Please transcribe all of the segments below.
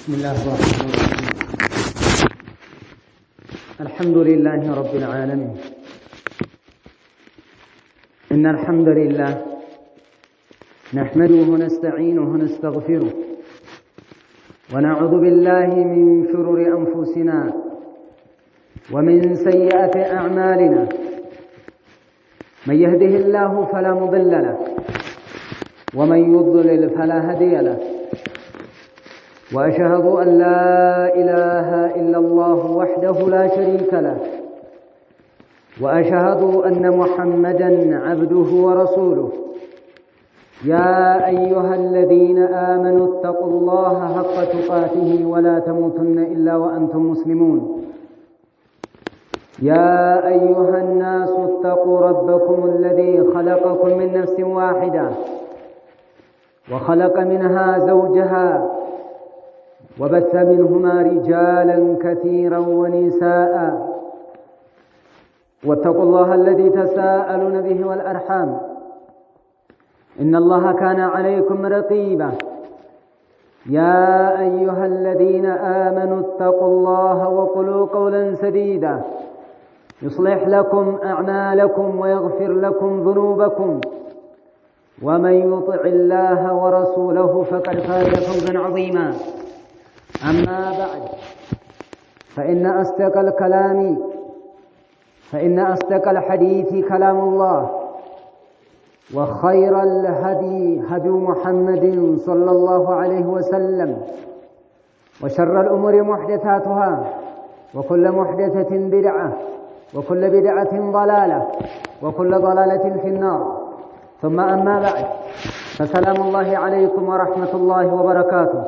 بسم الله الرحمن الرحيم. الحمد لله رب العالمين. إن الحمد لله نحمده ونستعينه ونستغفره ونعوذ بالله من شرور أنفسنا ومن سيئات أعمالنا. من يهده الله فلا مضل له ومن يضلل فلا هادي له. وأشهد أن لا إله إلا الله وحده لا شريك له وأشهد أن محمدًا عبده ورسوله. يا أيها الذين آمنوا اتقوا الله حق تقاته ولا تموتن إلا وأنتم مسلمون. يا أيها الناس اتقوا ربكم الذي خلقكم من نفس واحدة وخلق منها زوجها وبث منهما رجالا كثيرا ونساء. واتقوا الله الذي تساءلون به والأرحام إن الله كان عليكم رقيبا. يا أيها الذين آمنوا اتقوا الله وقولوا قولا سديدا يصلح لكم أعمالكم ويغفر لكم ذنوبكم. ومن يطع الله ورسوله فقد فاز فوزا عظيما. أما بعد فإن أصدق الحديث كلام الله وخير الهدي هدي محمد صلى الله عليه وسلم وشر الأمور محدثاتها وكل محدثة بدعة وكل بدعة ضلالة وكل ضلالة في النار. ثم أما بعد فسلام الله عليكم ورحمة الله وبركاته.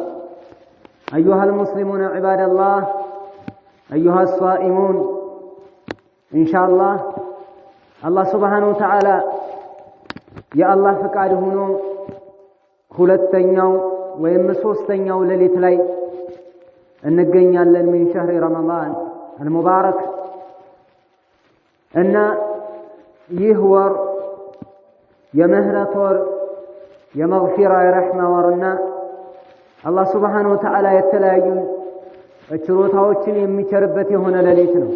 أيها المسلمون عباد الله، أيها الصائمون، إن شاء الله الله سبحانه وتعالى يا الله فقاد هونو ሁለተኛው ወይም ሶስተኛው ሌሊት ላይ እንገኛለን من شهر رمضان المبارك እና ይህ ወር የምህረት ወር የመግፊራ የረሕማ ወርና አላህ ሱብሓነሁ ወተዓላ የተለያዩ ችሮታዎችን የሚቸርበት የሆነ ሌሊት ነው፣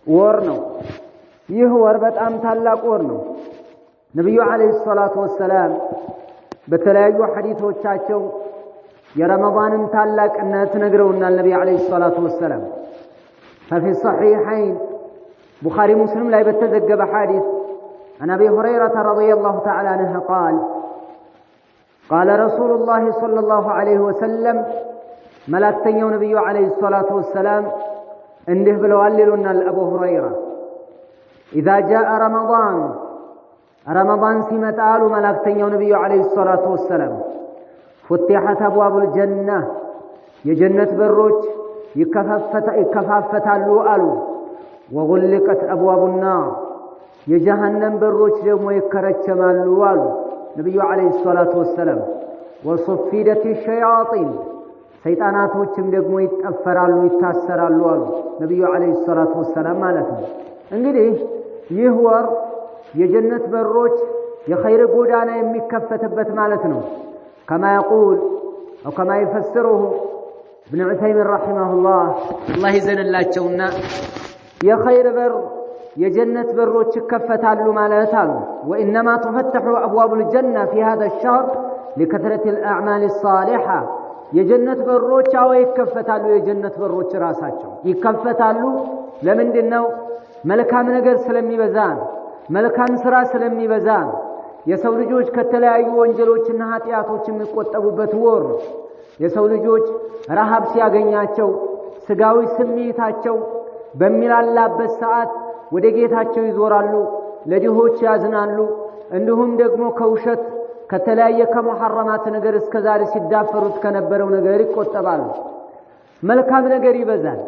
ወር ነው። ይህ ወር በጣም ታላቅ ወር ነው። ነብዩ አለይሂ ሰላቱ ወሰላም በተለያዩ ሐዲሶቻቸው የረመዳንን ታላቅነት ነግረውናል። ነብዩ አለይሂ ሰላቱ ወሰላም ففي الصحيحين ቡኻሪ ሙስሊም ላይ በተዘገበ ሐዲስ عن أبي هريرة رضي الله تعالى عنه قال رسول الله صلى الله عليه وسلم ملائكتኛው ነብዩ عليه الصلاة والسلام እንዲህ ብለዋል ይሉናል አቡ ሁረይራ إذا جاء رمضان ሲመጣ አሉ መላእክተኛው ነብዩ عليه الصلاة والسلام فتحت أبواب الجنة የጀነት በሮች ይከፋፈታሉ አሉ وغلقت أبواب النار የጀሃነም በሮች ደግሞ ይከረቸማሉ አሉ ነብዩ عليه الصلاة والسلام وصفدت الشياطين ሰይጣናቶችም ደግሞ ይጠፈራሉ ይታሰራሉ አሉ ነብዩ عليه الصلاة والسلام ማለት ነው። እንግዲህ ይህ ወር የጀነት በሮች የኸይር ጎዳና የሚከፈትበት ማለት ነው። كما يقول أو كما يفسره ابن عثيمين رحمه الله ይዘንላቸውና የኸይር በር የጀነት በሮች ይከፈታሉ ማለት አሉ። وإنما تفتح أبواب الجنة في هذا الشهر لكثرة الأعمال الصالحة የጀነት በሮች አዎ ይከፈታሉ። የጀነት በሮች ራሳቸው ይከፈታሉ። ለምንድነው? መልካም ነገር ስለሚበዛ፣ መልካም ስራ ስለሚበዛ፣ የሰው ልጆች ከተለያዩ ወንጀሎችና ኃጢያቶች የሚቆጠቡበት ወር ነው። የሰው ልጆች ረሃብ ሲያገኛቸው፣ ስጋዊ ስሜታቸው በሚላላበት ሰዓት ወደ ጌታቸው ይዞራሉ፣ ለድሆች ያዝናሉ። እንዲሁም ደግሞ ከውሸት ከተለያየ ከመሐረማት ነገር እስከዛሬ ሲዳፈሩት ከነበረው ነገር ይቆጠባሉ። መልካም ነገር ይበዛል።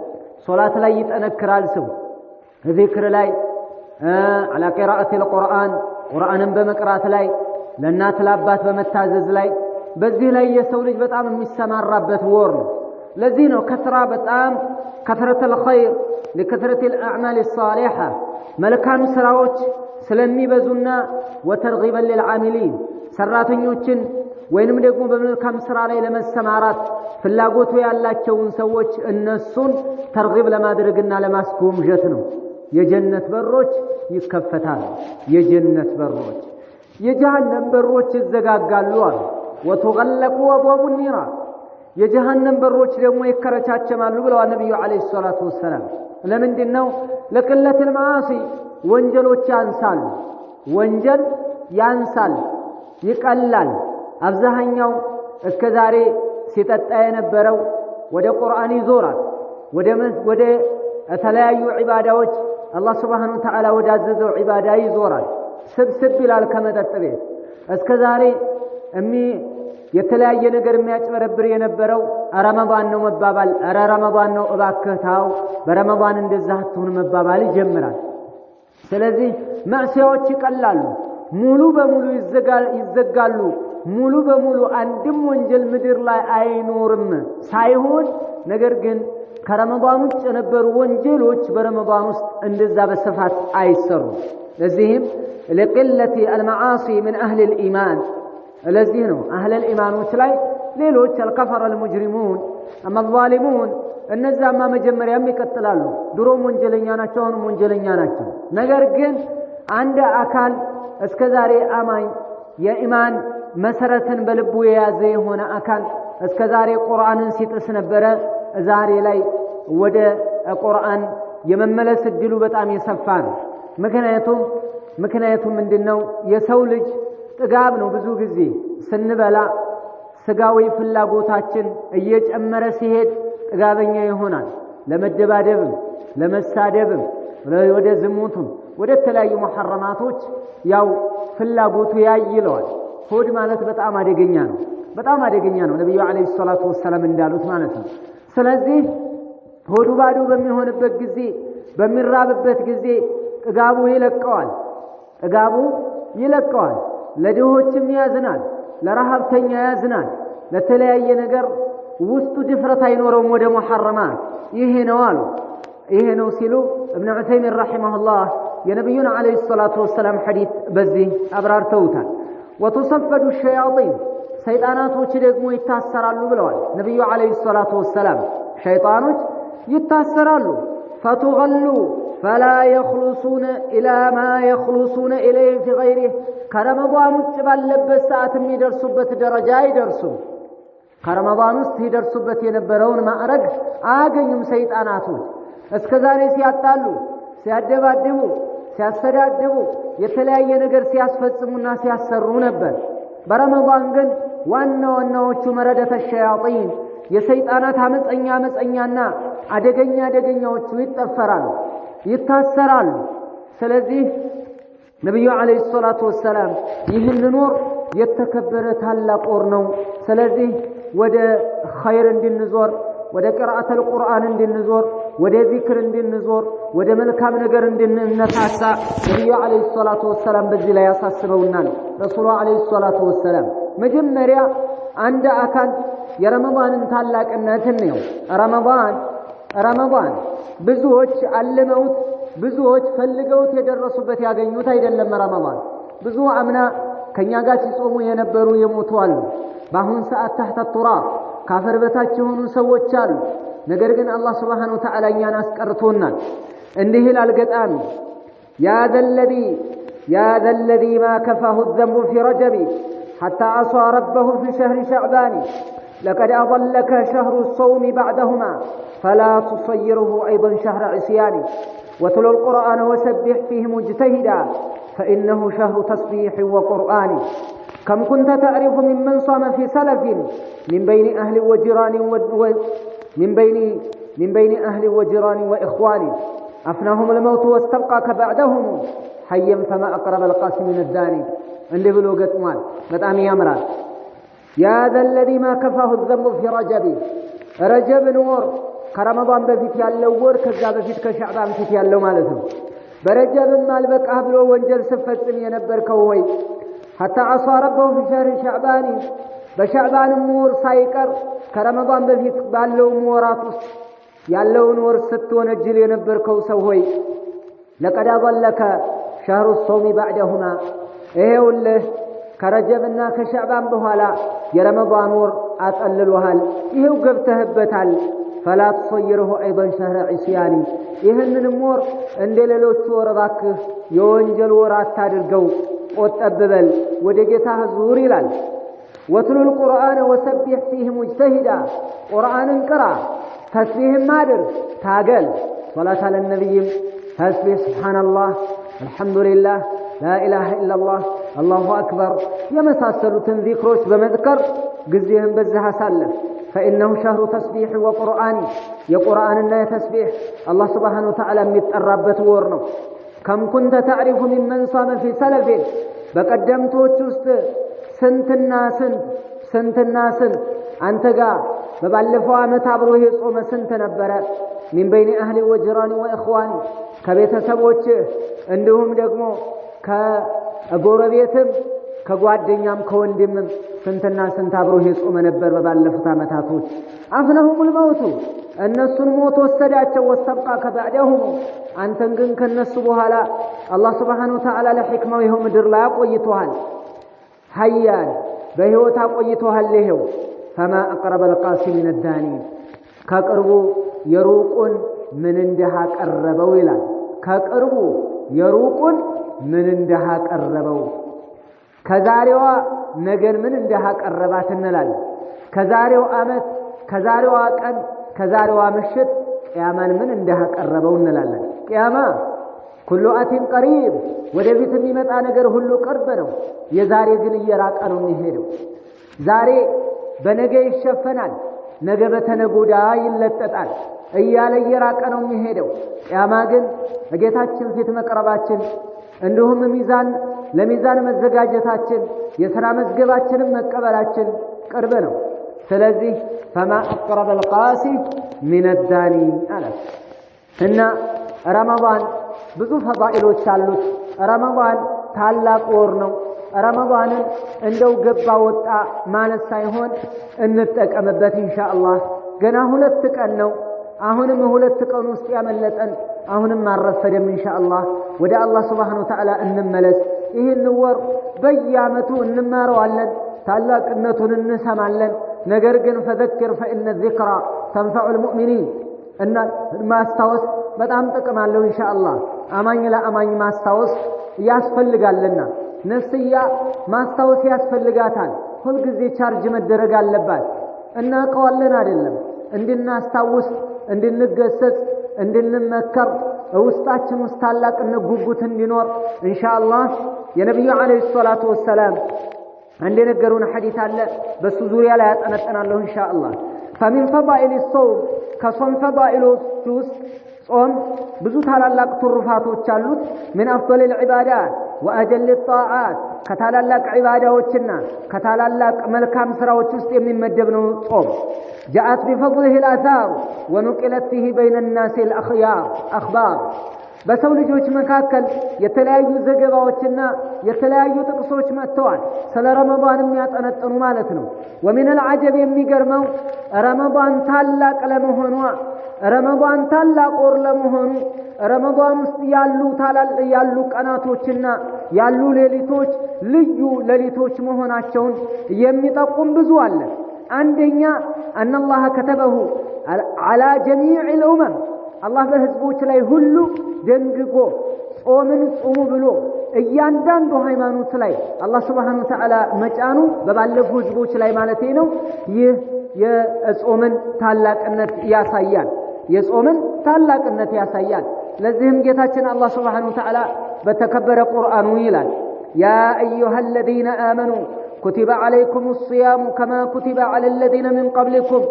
ሶላት ላይ ይጠነክራል ሰው፣ ዚክር ላይ على قراءة القرآن ቁርአንን በመቅራት ላይ፣ ለእናት ለአባት በመታዘዝ ላይ፣ በዚህ ላይ የሰው ልጅ በጣም የሚሰማራበት ወር ነው። ለዚህ ነው ከስራ በጣም كثرة الخير لكثرة الأعمال الصالحة መልካም ስራዎች ስለሚበዙና وترغيبا للعاملين ሰራተኞችን ወይንም ደግሞ በመልካም ስራ ላይ ለመሰማራት ፍላጎቱ ያላቸውን ሰዎች እነሱን ተርጊብ ለማድረግና ለማስጎምጀት ነው። የጀነት በሮች ይከፈታሉ። የጀነት በሮች የጀሃነም በሮች ይዘጋጋሉ አሉ። ወተغلق أبواب النيران የጀሃነም በሮች ደግሞ ይከረቻቸማሉ ብለዋል ነብዩ አለይሂ ሰላቱ ወሰለም። ለምንድነው? ለቅለት المعاصي ወንጀሎች ያንሳሉ። ወንጀል ያንሳል፣ ይቀላል። አብዛኛው እስከዛሬ ሲጠጣ የነበረው ወደ ቁርአን ይዞራል። ወደ ተለያዩ ዒባዳዎች አላህ Subhanahu Wa Ta'ala ወዳዘዘው ዒባዳ ይዞራል። ስብስብ ይላል ከመጠጥ ቤት። እስከዛሬ የተለያየ ነገር የሚያጭበረብር የነበረው ረመዳን ነው መባባል፣ ረመዳን ነው እባክህ ታው በረመዳን እንደዛ አትሁን መባባል ይጀምራል። ስለዚህ ማዕሲያዎች ይቀላሉ፣ ሙሉ በሙሉ ይዘጋሉ። ሙሉ በሙሉ አንድም ወንጀል ምድር ላይ አይኖርም ሳይሆን ነገር ግን ከረመዳን ውጭ የነበሩ ወንጀሎች በረመዳን ውስጥ እንደዛ በስፋት አይሰሩም። ለዚህም ለቅለቲ المعاصي من اهل الايمان ለዚህ ነው አህለ الإيمانዎች ላይ ሌሎች الكفر المجرمون اما الظالمون እነዛማ መጀመሪያም ይቀጥላሉ። ድሮም ወንጀለኛ ናቸው፣ አሁንም ወንጀለኛ ናቸው። ነገር ግን አንድ አካል እስከዛሬ አማኝ የኢማን መሰረትን በልቡ የያዘ የሆነ አካል እስከዛሬ ቁርአንን ሲጥስ ነበረ። ዛሬ ላይ ወደ ቁርአን የመመለስ እድሉ በጣም የሰፋ ነው። ምክንያቱም ምንድነው? የሰው ልጅ ጥጋብ ነው። ብዙ ጊዜ ስንበላ ስጋዊ ፍላጎታችን እየጨመረ ሲሄድ ጥጋበኛ ይሆናል። ለመደባደብም ለመሳደብም ወደ ዝሙቱም ወደ ተለያዩ መሐረማቶች ያው ፍላጎቱ ያይለዋል። ሆድ ማለት በጣም አደገኛ ነው፣ በጣም አደገኛ ነው። ነብዩ አለይሂ ሰላቱ ወሰለም እንዳሉት ማለት ነው። ስለዚህ ሆዱ ባዶ በሚሆንበት ጊዜ በሚራብበት ጊዜ ጥጋቡ ይለቀዋል። ለድሆችም ያዝናል፣ ለረሃብተኛ ያዝናል፣ ለተለያየ ነገር ውስጡ ድፍረት አይኖረውም ወደ መሐረማት። ይሄ ነው አሉ። ይሄ ነው ሲሉ ابن عثيمين رحمه الله የነብዩን አለይሂ ሰላቱ ወሰለም ሐዲስ በዚህ አብራርተውታል። وتصفد الشياطين ሰይጣናቶች ደግሞ ይታሰራሉ ብለዋል ነብዩ አለይሂ ሰላቱ ወሰለም። ሸይጣኖች ይታሰራሉ። فتغلوا فلا يخلصون الى ما يخلصون اليه في غيره ከረመዳን ውጭ ባለበት ሰዓት የሚደርሱበት ደረጃ አይደርሱም። ከረመዳን ውስጥ ይደርሱበት የነበረውን ማዕረግ አያገኙም። ሰይጣናቶች እስከዛሬ ሲያጣሉ፣ ሲያደባድቡ፣ ሲያሰዳድቡ የተለያየ ነገር ሲያስፈጽሙና ሲያሰሩ ነበር። በረመዳን ግን ዋናዎቹ መረደተ ሸያጢን የሰይጣናት አመፀኛና አደገኛዎቹ ይጠፈራሉ፣ ይታሰራሉ። ስለዚህ ነብዩ አለይሂ ሰላቱ ወሰለም ይህን ኑር የተከበረ ታላቅ ወር ነው። ስለዚህ ወደ ኸይር እንድንዞር፣ ወደ ቅራአተል ቁርአን እንድንዞር፣ ወደ ዚክር እንድንዞር፣ ወደ መልካም ነገር እንድንነሳሳ ነብዩ አለይሂ ሰላቱ ወሰለም በዚህ ላይ ያሳስበውናል። ረሱሉ አለይሂ ሰላቱ ወሰለም መጀመሪያ አንድ አካል የረመዳንን ታላቅነትን ነው። ረመዳን ብዙዎች አልመውት ብዙዎች ፈልገውት የደረሱበት ያገኙት አይደለም። ረመዳን ብዙ አምና ከኛ ጋር ሲጾሙ የነበሩ የሞቱ አሉ። በአሁን ሰዓት ተህተ ቱራብ ካፈር በታች የሆኑ ሰዎች አሉ። ነገር ግን አላህ Subhanahu Wa Ta'ala እኛን አስቀርቶናል። እንዲህ ይላል ገጣሚ يا ذا الذي ما كفاه الذنب في رجب حتى عصى ربه في شهر شعبان لقد أضلك شهر الصوم بعدهما فلا تصيره أيضا شهر عصيان وتلو القرآن وسبح فيه مجتهدا فإنه شهر تسبيح وقرآن كم كنت تعرف ممن صام في سلف من بين أهل وجيران وإخوان أفناهم الموت واستبقاك بعدهم حيا فما أقرب القاسم من الداني عند بلوغة مال بتأمي أمران يا ذا الذي ما كفاه الذنب في رجب نور كرمضان بفيت يالو ور كذا بفيت كشعبان بفيت يالو مالتهم برجب مال بك أهبلو وانجل سفت ينبر كوي حتى عصى ربه في شهر شعبان بشعبان مور سايكر كرمضان بفيت بالو موراتوس يالو نور ست ونجل ينبر كوسوي لقد أضلك شهر الصوم بعدهما إيه وله كرجبنا كشعبان بهلا የረመዳን ወር አጠልሎሃል ይሄው ገብተህበታል فلا تصيره ايضا شهر عصيان ይህንንም ወር እንደሌሎቹ ወር ባክህ የወንጀል ወር አታድርገው ቆጠብበል ወደ ጌታህ ዙር ይላል واتل القرآن وسبح فيه مجتهدا قرآن قرأ تسبيح مادر تاقل صلاة على النبي تسبيح سبحان الله الحمد لله لا إله إلا الله الله أكبر يمساسلوا ذكروش بمذكر قزيهم بزها سالف فإنه شهر تسبيح وقرآن يقرآن لا تسبيح الله سبحانه وتعالى متقربت ورنه كم كنت تعرف ممن صام في سلف بقدمت وجست سنتنا سنت أنت قا ببالفوا عمت عبروه يصوم سنت نبرا من بين أهل وجيران وإخواني كبيت سبوته عندهم دقمو كأقوربيتم كقوادنيام كوندمم سنتنا سنت عبروه يصوم نبر ببالفوا عمت عطوش أفنهم الموت الناس الموت والسداة والسبقى كبعدهم أنت نقن كالناس بوهلا الله سبحانه وتعالى لحكمة وهم در لا قويتوهال هيان بهوتا قويتوهال لهو فما أقرب القاسي من الداني كقربو يروقون من اندها قربوا إلى كقربو يروقون من اندها قربوا كزاريوا نجر من اندها قربات النلال كزاريوا آمت كزاريوا قد كزاريوا مشت قيامان من اندها قربوا النلال قياما كل آت قريب ودبيت የሚመጣ ነገር ሁሉ ቅርብ ነው የዛሬ ግን እየራቀ ነው የሚሄደው ዛሬ በነገ ይሸፈናል ነገ በተነጎዳ ይለጠጣል እያለ እየራቀ ነው የሚሄደው ቂያማ ግን በጌታችን ፊት መቅረባችን እንዲሁም ለሚዛን መዘጋጀታችን የሥራ መዝገባችንን መቀበላችን ቅርብ ነው ስለዚህ فما أقرب القاسي من الداني ألف إن رمضان ብዙ ፈዳኢሎች አሉት ረመዳን ታላቅ ወር ነው ረመዳንን እንደው ገባ ወጣ ማለት ሳይሆን እንጠቀምበት ኢንሻአላህ ገና 2 ቀን ነው አሁንም 2 ቀን ውስጥ ያመለጠን አሁንም ማረፈደም ኢንሻአላህ ወደ አላህ Subhanahu Wa Ta'ala እንመለስ ይሄን ወር በየአመቱ እንማረዋለን ታላቅነቱን እንሰማለን ነገር ግን فذكر فإن الذكرى تنفع المؤمنين እና ማስታወስ በጣም ጥቅም አለው ኢንሻአላህ አማኝ ለአማኝ ማስታወስ ያስፈልጋልና ነፍስያ ማስታወስ ያስፈልጋታል ሁሉ ጊዜ ቻርጅ መደረግ አለባት እና ቀዋለን አይደለም እንድናስታውስ እንድንገሰጽ እንድንመከር ውስጣችን ውስጥ ታላቅነት ጉጉት እንዲኖር ኢንሻአላህ የነብዩ አለይሂ ሰላቱ ወሰለም እንደነገሩን ሐዲስ አለ በሱ ዙሪያ ላይ ያጠነጥናለሁ ኢንሻአላህ فمن فضائل الصوم كصوم فضائل الصوم صوم ብዙ ታላላቅ ትሩፋቶች አሉት من افضل العبادات واجل الطاعات ከታላላቅ ዒባዳዎችና ከታላላቅ መልካም ስራዎች ውስጥ የሚመደብ ነው ጾም جاءت بفضله الاثار ونقلت فيه بين الناس الاخبار በሰው ልጆች መካከል የተለያዩ ዘገባዎችና የተለያዩ ጥቅሶች መጥተዋል ስለ ረመዳን የሚያጠነጥኑ ማለት ነው ومن العجب የሚገርመው ረመዳን ታላቅ ለመሆኑ ረመዳን ታላቅ ወር ለመሆኑ ረመዳን ውስጥ ያሉ ቀናቶችና ያሉ ሌሊቶች ልዩ ሌሊቶች መሆናቸውን የሚጠቁም ብዙ አለ አንደኛ ان الله كتبه على جميع الامم الله በህዝቦች ላይ ሁሉ ደንግጎ ጾምን ጾሙ ብሎ እያንዳንዱ ሃይማኖት ላይ አላህ Subhanahu Wa Ta'ala መጫኑ በባለፉ ህዝቦች ላይ ማለት ነው ይህ የጾምን ታላቅነት ያሳያል የጾምን ታላቅነት ያሳያል ለዚህም ጌታችን አላህ Subhanahu Wa Ta'ala በተከበረ ቁርአኑ ይላል ያ አዩሃልذين آمنوا كتب عليكم الصيام كما كتب على الذين من قبلكم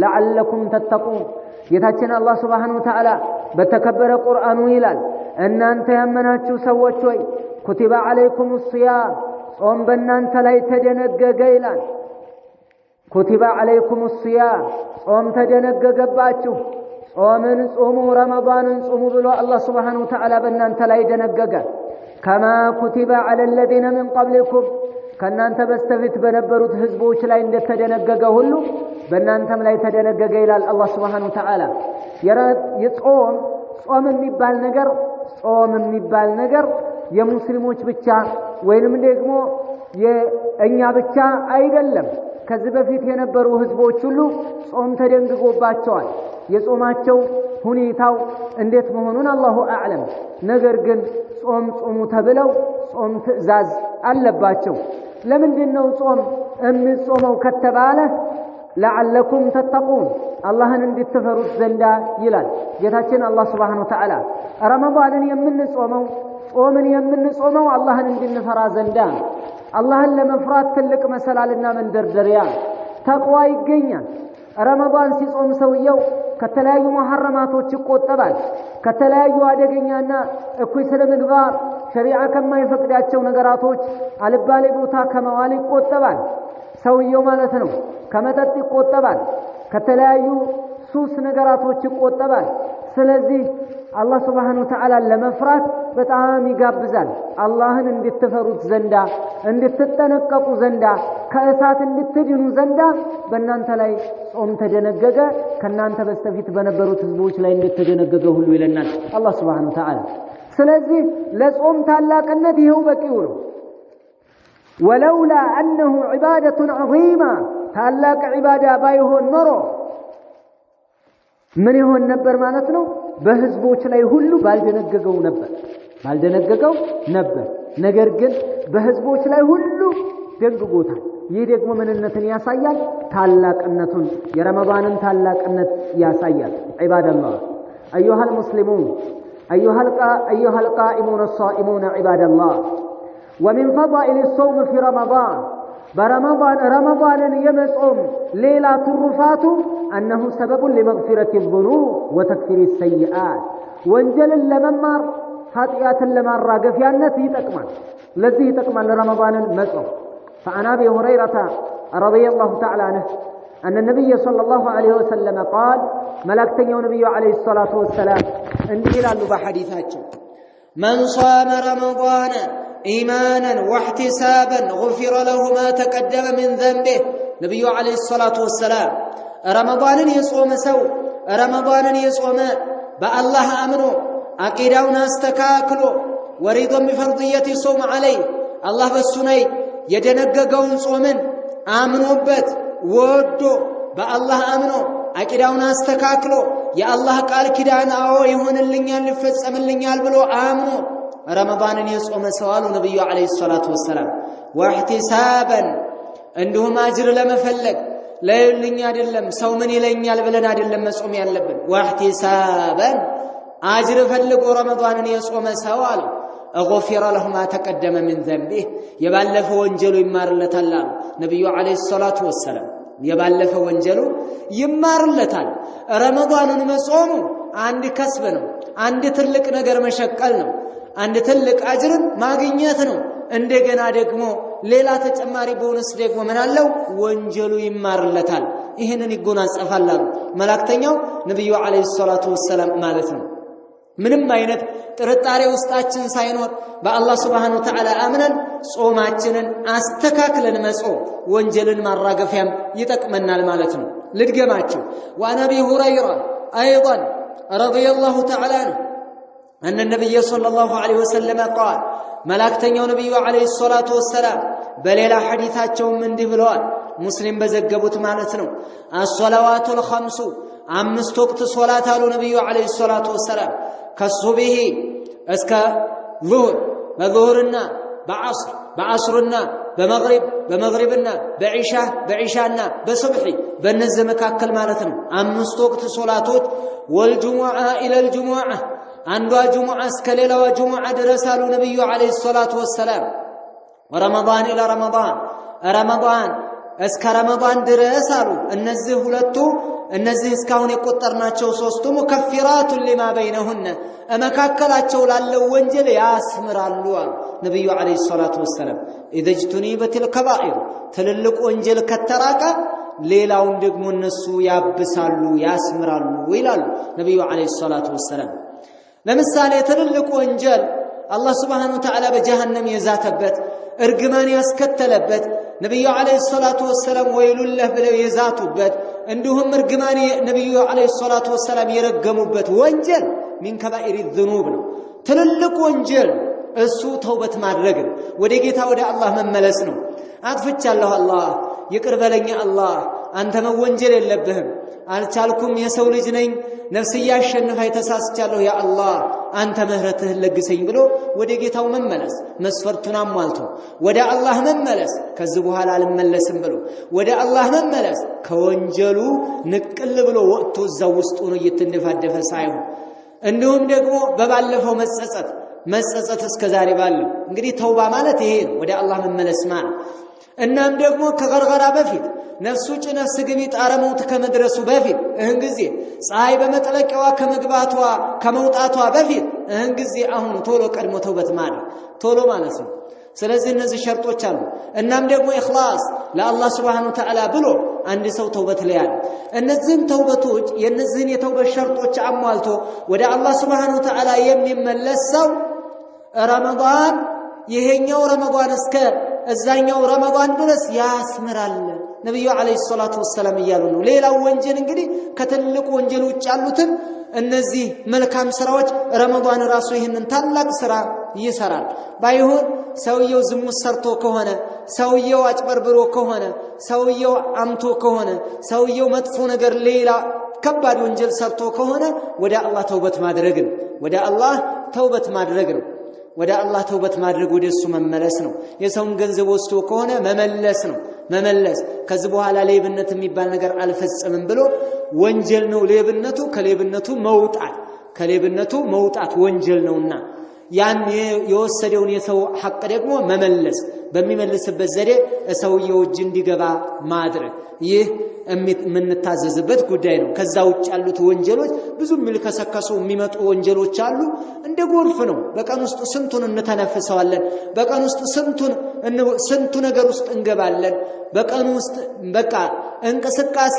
لعلكم تتقون ጌታችን አላህ Subhanahu Wa Ta'ala በተከበረ ቁርአኑ ይላል እናንተ ያመናችሁ ሰዎች ሆይ كتب عليكم الصيام ጾም በእናንተ ላይ ተደነገገ ይላል كتب عليكم الصيام ጾም ተደነገገባችሁ ጾምን ጾሙ ረመዳንን ጾሙ ብሎ አላህ Subhanahu Wa Ta'ala በእናንተ ላይ ደነገገ كما كتب على الذين من قبلكم ከናንተ በስተፊት በነበሩት ህዝቦች ላይ እንደተደነገገ ሁሉ በእናንተም ላይ ተደነገገ ይላል አላህ Subhanahu Wa Ta'ala ጾም የሚባል ነገር የሙስሊሞች ብቻ ወይንም ደግሞ የእኛ ብቻ አይደለም ከዚህ በፊት የነበሩ ህዝቦች ሁሉ ጾም ተደንግጎባቸዋል የጾማቸው ሁኔታው እንዴት መሆኑን አላሁ አዕለም ነገር ግን ጾም ተብለው ጾም ትእዛዝ አለባቸው ለምንድነው ጾም እምጾመው ከተባለ لعلكم تتقون اللهን እንድትፈሩት ዘንዳ ይላል ጌታችን አላህ Subhanahu Wa Ta'ala ረመዳንን የምንጾመው አላህን እንድንፈራ ዘንዳ አላህን ለመፍራት ትልቅ መሰላልና መንደርደሪያ ተቅዋ ይገኛል ረመዳን ሲጾም ሰውየው ከተለያዩ መሐረማቶች ይቆጠባል ከተለያዩ አደገኛና እኩይ ስለምግባር ሸሪዓ ከማይፈቅዳቸው ነገራቶች አልባሌ ቦታ ከመዋል ይቆጠባል ሰውየው ማለት ነው ከመጠጥ ይቆጠባል ከተለያዩ ሱስ ነገራቶች ይቆጠባል ስለዚህ አላህ Subhanahu Wa Ta'ala ለመፍራት በጣም ይጋብዛል አላህን እንድትፈሩት ዘንዳ እንድትጠነቀቁ ዘንዳ ከእሳት እንድትድኑ ዘንዳ በእናንተ ላይ ጾም ተደነገገ ከናንተ በስተፊት በነበሩት ህዝቦች ላይ እንደተደነገገ ሁሉ ይለናል አላህ Subhanahu Wa Ta'ala ስለዚህ ለጾም ታላቅነት ይሄው በቂው ነው ولولا أنه عبادة عظيمة ታላቅ ዒባዳ ባይሆን ኖሮ ምን ይሆን ነበር ማለት ነው በህዝቦች ላይ ሁሉ ባልደነገገው ነበር ነገር ግን በህዝቦች ላይ ሁሉ ደንግጎታል ይህ ደግሞ ምንነትን ያሳያል ታላቅነቱን የረመዳንን ታላቅነት ያሳያል ዒባደላህ أيها المسلمون أيها القائمون الصائمون عباد الله ومن فضائل الصوم في رمضان رمضان يمصوم ليلة الرفات أنه سبب لمغفرة الذنوب وتكفير السيئات وانجل لممار خطيئات لمار قفيانة يتكمل الذي تكمل رمضان المصوم فعن أبي هريرة رضي الله تعالى عنه أن النبي صلى الله عليه وسلم قال ملكتني النبي عليه الصلاة والسلام انجل بحديثاته من صام رمضان إيمانا واحتسابا غفر له ما تقدم من ذنبه نبي عليه الصلاة والسلام رمضان يصوم بالله أمنه عقيداውን አስተካክሎ وريضا بفرضية الصوم عليه الله በሱነይ የደነገገውን ጾምን አምኖበት ወዶ በአላህ አምኖ عقيداውን አስተካክሎ የአላህ ቃል ኪዳን ይሆንልኛል ይፈጸምልኛል ብሎ አምኖ رمضان يصوم سوال النبي عليه الصلاة والسلام واحتسابا عندهم أجر لما فلق لا يلني أدلم سومن يلني البلن أدلم مسوم يلبن واحتسابا أجر فلق رمضان يصوم سوال غفر له ما تقدم من ذنبه يبالف وانجلو يمار لتلال نبي عليه الصلاة والسلام يبالف وانجلو يمار لتل رمضان مسوم عند كسبنا عند تلك نجر مشكلنا አንድ ትልቅ አጅርን ማግኘት ነው እንደገና ደግሞ ሌላ ተጨማሪ ቦነስ ደግሞ ምን አለው ወንጀሉ ይማርለታል ይሄንን ይጎናጸፋል መላእክተኛው ነብዩ አለይሂ ሰላቱ ወሰለም ማለት ነው ምንም አይነት ጥርጣሬ ውስጣችን ሳይኖር በአላህ Subhanahu Wa Ta'ala አምነን ጾማችንን አስተካክለን መጾም ወንጀልን ማራገፊያም ይጠቅመናል ማለት ነው ልድገማችሁ ወአነቢ ሁረይራ ايضا رضي الله تعالى عنه أن النبي صلى الله عليه وسلم قال ملاكتنيو نبي عليه الصلاة والسلام بليلا حديثاتهم من دبلوان مسلم بزقبوت معناتنو الصلوات الخمس أمست وقت صلاة نبي عليه الصلاة والسلام كالصبح اسكا ظهر بظهرنا بعصرنا بمغربنا بعشاءنا بصبحي بنزم مكاكل معناتنو أمست وقت صلاتوت والجمعة إلى الجمعة عندها جمعة اسكليلا وجمعة درسالو نبي عليه الصلاة والسلام ورمضان إلى رمضان اسك رمضان درسالو النزه ሁለቱ እነዚህ እስካሁን የቆጠርናቸው ሶስቱ مكفرات لما بينهن እመካከላቸው ላለው ወንጀል ያስምራሉ ነብዩ عليه الصلاة والسلام اذا اجتنبت الكبائر ትልልቅ ወንጀል ከተራቀ ሌላውን ደግሞ እነሱ ያብሳሉ ያስምራሉ ይላሉ ነብዩ عليه الصلاة والسلام ለምሳሌ ትልልቅ ወንጀል አላህ Subhanahu Wa Ta'ala በጀሃነም የዛተበት እርግማን ያስከተለበት ነብዩ አለይሂ ሰላቱ ወሰለም ወይሉላህ ብለው የዛቱበት እንዲሁም እርግማን ነብዩ አለይሂ ሰላቱ ወሰለም የረገሙበት ወንጀል من كبائر الذنوب ነው ትልልቅ ወንጀል እሱ ተውበት ማድረግ ወደ ጌታ ወደ አላህ መመለስ ነው አጥፍቻለሁ አላህ ይቅር በለኝ አላህ አንተ መወንጀል የለብህም አልቻልኩም የሰው ልጅ ነኝ ነፍስያ አሸንፋይ ተሳስቻለሁ ያ አላህ አንተ ምህረትህን ለግሰኝ ብሎ ወደ ጌታው መመለስ መስፈርቱን አሟልቶ ወደ አላህ መመለስ ከዚህ በኋላ አልመለስም ብሎ ወደ አላህ መመለስ ከወንጀሉ ንቅል ብሎ ወጥቶ እዛው ውስጥ ሆኖ እየተንደፋደፈ ሳይሆን እንዲሁም ደግሞ በባለፈው መጸጸት እስከዛሬ ባለው እንግዲህ ተውባ ማለት ይሄ ነው ወደ አላህ መመለስ ማለት እናም ደግሞ ከገርገራ በፊት ነፍሱ ነፍስ ግቢ ጣረሞት ከመድረሱ በፊት እህን ጊዜ ፀሐይ በመጥለቂያዋ ከመግባቷ ከመውጣቷ በፊት እህን ጊዜ አሁን ቶሎ ቀድሞ ተውበት ቶሎ ማለት ነው ስለዚህ እነዚህ ሸርጦች አሉ እናም ደግሞ ኢኽላስ ለአላህ Subhanahu Wa Ta'ala ብሎ አንድ ሰው ተውበት ላይ እነዚህን ተውበቶች የነዚህን የተውበት ሸርጦች አሟልቶ ወደ አላህ Subhanahu Wa Ta'ala የሚመለስ ሰው ረመዳን ይሄኛው ረመዳን እስከ እዛኛው ረመዳን ድረስ ያስምራል ነብዩ አለይሂ ሰላቱ ወሰለም ይያሉ ነው ሌላው ወንጀል እንግዲህ ከትልቁ ወንጀል ውጭ ያሉትን እነዚህ መልካም ስራዎች ረመዳን ራሱ ይሄንን ታላቅ ስራ ይሰራል ባይሆን ሰውየው ዝሙት ሰርቶ ከሆነ ሰውየው አጭበርብሮ ከሆነ ሰውየው አምቶ ከሆነ ሰውየው መጥፎ ነገር ሌላ ከባድ ወንጀል ሰርቶ ከሆነ ወደ አላህ ተውበት ማድረግ ነው ወደ አላህ ተውበት ማድረግ ወደሱ መመለስ ነው የሰውን ገንዘብ ወስዶ ከሆነ መመለስ ከዚህ በኋላ ሌብነት የሚባል ነገር አልፈጸምም ብሎ ወንጀል ነው ሌብነቱ ከሌብነቱ መውጣት ወንጀል ነውና ያን የወሰደውን የሰው ሐቅ ደግሞ መመለስ በሚመልስበት ዘዴ ሰውየው እጅ እንዲገባ ማድረግ ይህ የምንታዘዝበት ጉዳይ ነው ከዛ ውጭ ያሉት ወንጀሎች ብዙ ምልከሰከሱ የሚመጡ ወንጀሎች አሉ እንደ ጎርፍ ነው በቀን ውስጥ ስንቱን እንተነፍሰዋለን በቀን ውስጥ ስንቱ ነገር ውስጥ እንገባለን በቀን ውስጥ በቃ እንቅስቃሴ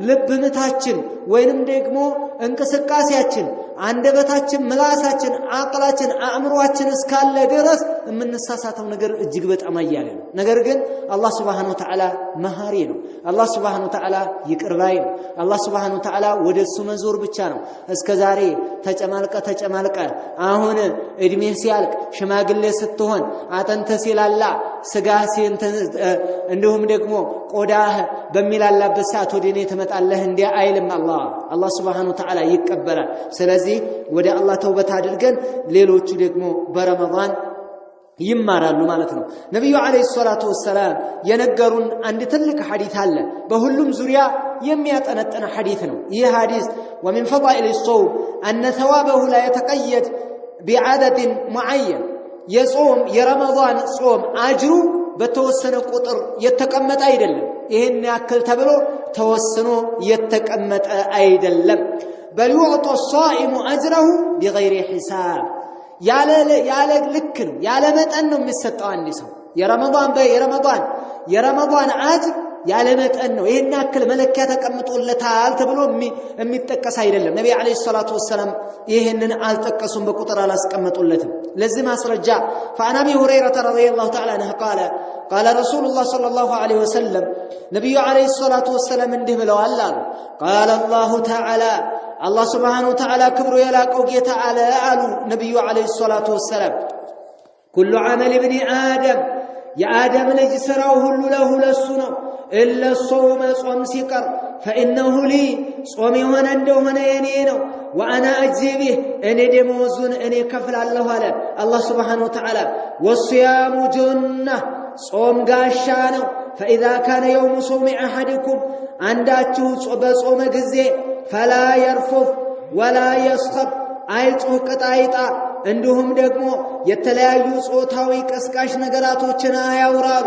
ልብ ምታችን ወይንም ደግሞ እንቅስቃሴያችን አንደበታችን ምላሳችን አቅላችን አእምሮአችን እስካለ ድረስ የምንሳሳተው ነገር እጅግ በጣም ያያለ ነው ነገር ግን አላህ Subhanahu Wa Ta'ala መሐሪ ነው አላህ Subhanahu Wa Ta'ala ይቅር ባይ ነው አላህ Subhanahu Wa Ta'ala ወደሱ መዞር ብቻ ነው እስከዛሬ ተጨማልቀ አሁን እድሜ ሲያልቅ ሽማግሌ ስትሆን አጥንተ ሲላላ ስጋ እንደውም ደግሞ ቆዳህ በሚላላበት ሰዓት ወደኔ ተመጣለህ እንዴ አይልም አላህ Subhanahu Wa Ta'ala ይቀበላል ስለዚህ ወደ አላህ ተውበት አድርገን ሌሎቹ ደግሞ በረመዳን ይማራሉ ማለት ነው ነብዩ አለይሂ ሰላቱ ወሰለም የነገሩን አንድ ትልቅ ሐዲስ አለ በሁሉም ዙሪያ የሚያጠነጥን ሐዲስ ነው ይህ ሐዲስ ومن فضائل الصوم ان ثوابه لا يتقيد بعدد معين የጾም የረመዳን ጾም አጅሩ በተወሰነ ቁጥር የተቀመጠ አይደለም ይሄን ያክል ተብሎ ተወስኖ የተቀመጠ አይደለም بل يعطى الصائم اجره بغير حساب ያለ ልክ ነው ያለ መጠን ነው የሚሰጠው አንድ ሰው የረመዳን አጅር ያለ መጠን ነው ይሄን ያክል መለኪያ ተቀምጦለታል ተብሎ የሚጠቀስ አይደለም ነብዩ አለይሂ ሰላቱ ወሰለም ይሄንን አልጠቀሱም በቁጥር አላስቀመጡለትም ለዚህ ማስረጃ فعن ابي هريره رضي الله تعالى عنه قال رسول الله صلى الله عليه وسلم نبي عليه الصلاه والسلام እንዲህ ብለዋል قال الله تعالى الله سبحانه وتعالى كبر يلاقو ጌታ አለ አሉ ነብዩ عليه الصلاه والسلام كل عمل ابن ادم يا ادم ልጅ ስራው ሁሉ ለሱ ነው الا الصوم صوم ሲቀር فانه لي صوم የሆነ እንደሆነ የኔ ነው وانا اجزي به እኔ ደሞዙን እኔ ከፍላለሁ አለ الله سبحانه وتعالى والصيام جنة صوم ጋሻ ነው فاذا كان يوم صوم احدكم አንዳችሁ በጾመ ጊዜ فلا يرفث ولا يسخب አይጾቅጥ አይጣ እንዲሁም ደግሞ የተለያዩ ጾታዊ ቀስቃሽ ነገራቶችን አያውራሉ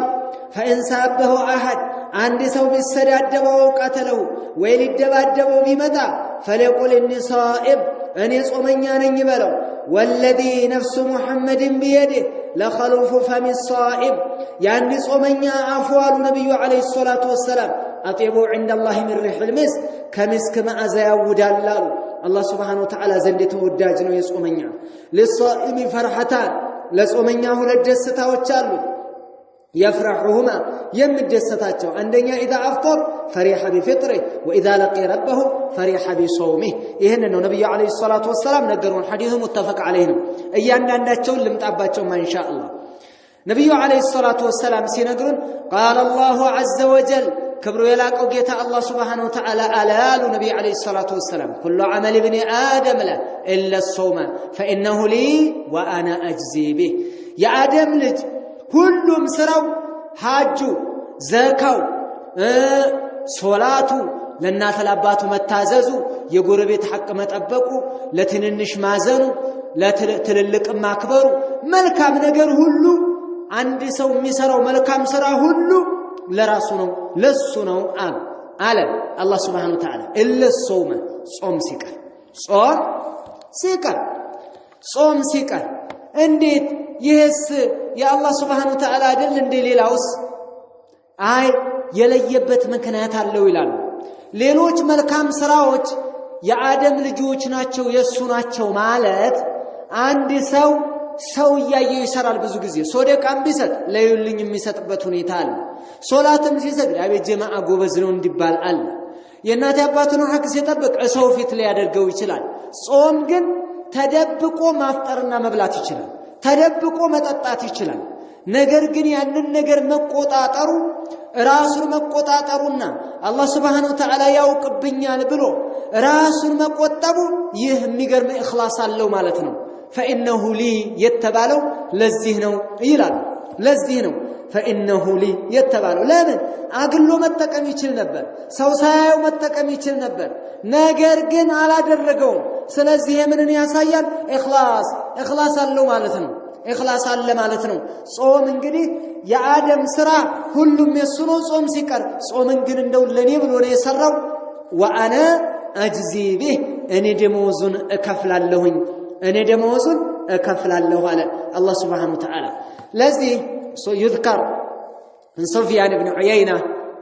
فإن سابه أحد عند ሰው ቢሰዳደበው ቀተለው ወይ ሊደባደበው ቢመጣ فليقل إني صائم እኔ ጾመኛ ነኝ ይበለው والذي نفس محمد بيده لخلوف فم الصائم يعني ጾመኛ አፍዋሉ ነብዩ عليه الصلاه والسلام اطيبوا عند الله من ريح المسك كمسك መዓዛ ያውዳላሉ الله سبحانه وتعالى ዘንድ ተወዳጅ ነው የጾመኛ للصائم فرحتان ለጾመኛ ሁለት ደስታዎች አሉ يفرحهما يمدستاتቸው አንደኛ اذا افطر فرح بفطره واذا لقي ربه فرح بصومه ይሄንን ነው ነብዩ አለይሂ ሰላቱ ወሰለም ነገሩን ሐዲሱ ሙተፈቅ عليه ነው እያንዳንዳቸው ልምጣባቸው ማንሻአላህ ነብዩ አለይሂ ሰላቱ ወሰለም ሲነግሩን قال الله عز وجل كبر يلاقو ጌታ አላህ Subhanahu Wa Ta'ala አላሉ ነብዩ አለይሂ ሰላቱ ወሰለም كل عمل ابن آدم لا إلا الصوم فإنه لي وأنا أجزي به يا آدم ልጅ ሁሉም ስራው ሐጁ ዘካው ሶላቱ ለእናት ለአባቱ መታዘዙ የጎረቤት ሐቅ መጠበቁ ለትንንሽ ማዘኑ ለትልልቅ ማክበሩ መልካም ነገር ሁሉ አንድ ሰው የሚሰራው መልካም ስራ ሁሉ ለራሱ ነው ለሱ ነው አለ አላህ Subhanahu Wa Ta'ala إلا الصوم ጾም ሲቀር እንዴት ይሄስ የአላህ Subhanahu Wa Ta'ala አይደል እንደ ሌላውስ አይ የለየበት ምክንያት አለው ይላል ሌሎች መልካም ስራዎች የአደም ልጆች ናቸው የሱ ናቸው ማለት አንድ ሰው ያየው ይሰራል ብዙ ጊዜ ሶደቃም ቢሰጥ ለዩልኝ የሚሰጥበት ሁኔታ አለ ሶላትም ሲሰግድ አቤት ጀማዓ ጎበዝ ነው እንዲባል አለ የእናት አባቱን ሐቅ ሲጠብቅ ሰው ፊት ላይ ያደርገው ይችላል ጾም ግን ተደብቆ ማፍጠርና መብላት ይችላል ተደብቆ መጠጣት ይችላል ነገር ግን ያንን ነገር መቆጣጠሩ ራሱን መቆጣጠሩና አላህ Subhanahu Wa Ta'ala ያውቅብኛል ብሎ ራሱን መቆጠቡ ይህ የሚገርም ኢኽላስ አለው ማለት ነው فإنه لي يتبالو لذيه ነው ይላል ለዚህ ነው فإنه لي يتبالو ለምን አግሎ መጠቀም ይችል ነበር ሰው ሳያየው መጠቀም ይችል ነበር ነገር ግን አላደረገውም ስለዚህ ምንን ያሳያል ኢኽላስ አለው ማለት ነው ኢኽላስ አለ ማለት ነው ጾም እንግዲህ የአደም ስራ ሁሉም የሱ ነው ጾም ሲቀር ጾምን ግን እንደው ለኔ ብሎ ነው የሰራው وأنا أجزي به እኔ ደሞዙን እከፍላለሁ አለ አላህ Subhanahu Wa Ta'ala ለዚህ يذكر من سفيان بن عيينة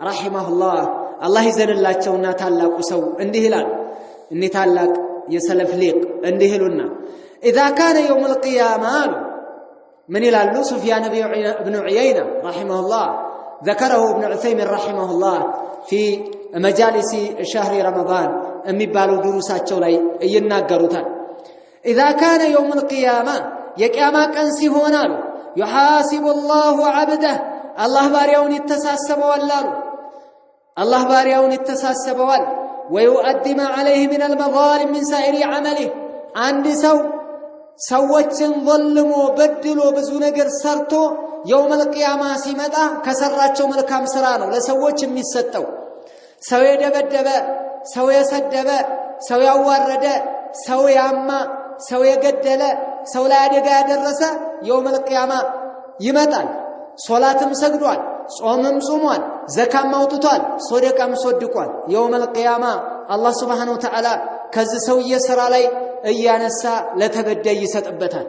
رحمه الله الله ይዘንላቸውና ታላቁ ሰው እንዲህ ይላል እኔ ታላቅ የሰለፍ ሊቅ እንዲህ ይሉና اذا كان يوم القيامه من يلالو سفيان بن عيينة رحمه الله ذكره ابن عثيمين رحمه الله في مجالس شهر رمضان የሚባለው ድሩሳቸው ላይ ይናገሩታል اذا كان يوم القيامه የቂያማ ቀን ሲሆን يحاسب الله عبده الله ባሪያውን ይተሳሰበዋል ويؤدي ما عليه من المظالم من سائر عمله አንድ ሰዎችን ظلሞ በድሎ ብዙ ነገር ሰርቶ يوم القيامه ሲመጣ ከሰራቸው መልካም ስራ ነው ለሰዎች የሚሰጠው ሰው የደበደበ ሰው የሰደበ ሰው ያዋረደ ሰው ያማ ሰው የገደለ ሰው ላይ አደጋ ያደረሰ يوم القيامه ይመጣል ሶላትም ሰግዷል ጾምም ጾሟል ዘካም አውጥቷል ሶደቃም ሶድቋል يوم القيامه الله Subhanahu Wa Ta'ala ከዚህ ሰው የሥራ ላይ እያነሳ ለተበዳይ ይሰጥበታል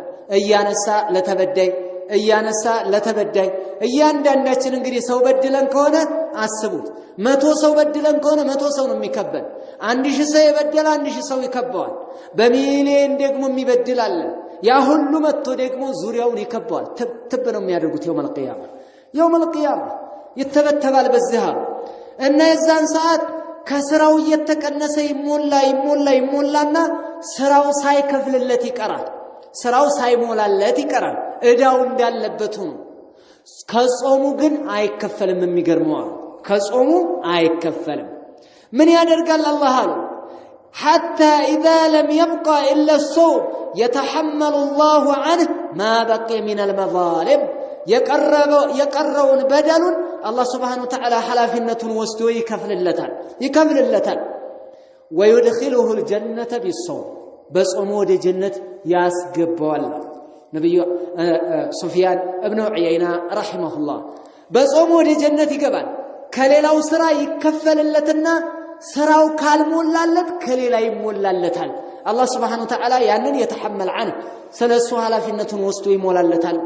እያነሳ ለተበዳይ እያንዳንዳችን እንግዲህ ሰው በድለን ከሆነ አስቡት 100 ሰው በድለን ከሆነ 100 ሰው ነው የሚከበል 1000 ሰው የበደለ 1000 ሰው ይከበዋል በሚሊዮን ደግሞ የሚበድል አለ ያ ሁሉ መጥቶ ደግሞ ዙሪያውን ይከበዋል ትብ ነው የሚያደርጉት يوم القيامه ይተበተባል በዚህ እና የዛን ሰዓት ከስራው እየተቀነሰ ይሞላና ስራው ሳይከፍልለት ይቀራል ስራው ሳይሞላለት ይቀራል እዳው እንዳለበት ሆኖ ከጾሙ ግን አይከፈልም የሚገርመው ከጾሙ አይከፈልም ምን ያደርጋል አላህ حتى إذا لم يبقى إلا الصوم يتحمل الله عنه ما بقي من المظالم يقرون بدل الله سبحانه وتعالى حلافنة وستو يكفللتان ويدخله الجنة بالصوم بس أمود جنة ياسقبوال نبي سفيان ابن عيينة رحمه الله بس أمود جنة يقبل كليلاو سرا يكفللتنا سراو كالمولالت كليلا يمولالتان الله سبحانه وتعالى يعني يتحمل عنه سلسو حلافنة وستو يمولالتان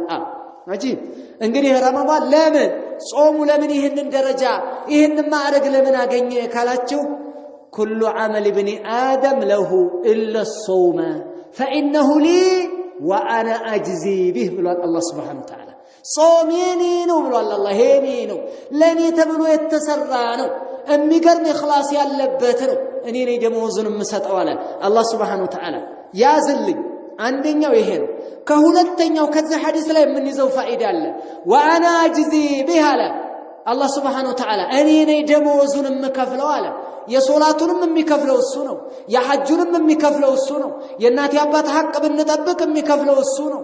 عجيب እንግዲህ ረመዳን ለምን ጾሙ ለምን ይሄንን ደረጃ ይሄንን ማዕረግ ለምን አገኘ ካላችሁ كل عمل ابن آدم له إلا الصوم فإنه لي وأنا أجزي به بلوان الله سبحانه وتعالى صوميني نو بلوان الله هيني نو لن يتبلو يتسرانو أمي قرن إخلاص يالبتنو أنيني دموزن مسات أولا الله سبحانه وتعالى يا زلي አንደኛው ይሄ ነው ከሁለተኛው ከዚህ ሐዲስ ላይ ምን ይዘው ፋይዳ አለ ወአና አጅዚ ቢሃላ አላህ Subhanahu Wa Ta'ala እኔ ነኝ ደሞዙን የምከፍለው አለ የሶላቱንም የሚከፍለው እሱ ነው የሐጁንም የሚከፍለው እሱ ነው የእናት ያባት ሐቅ ብንጠብቅ የሚከፍለው እሱ ነው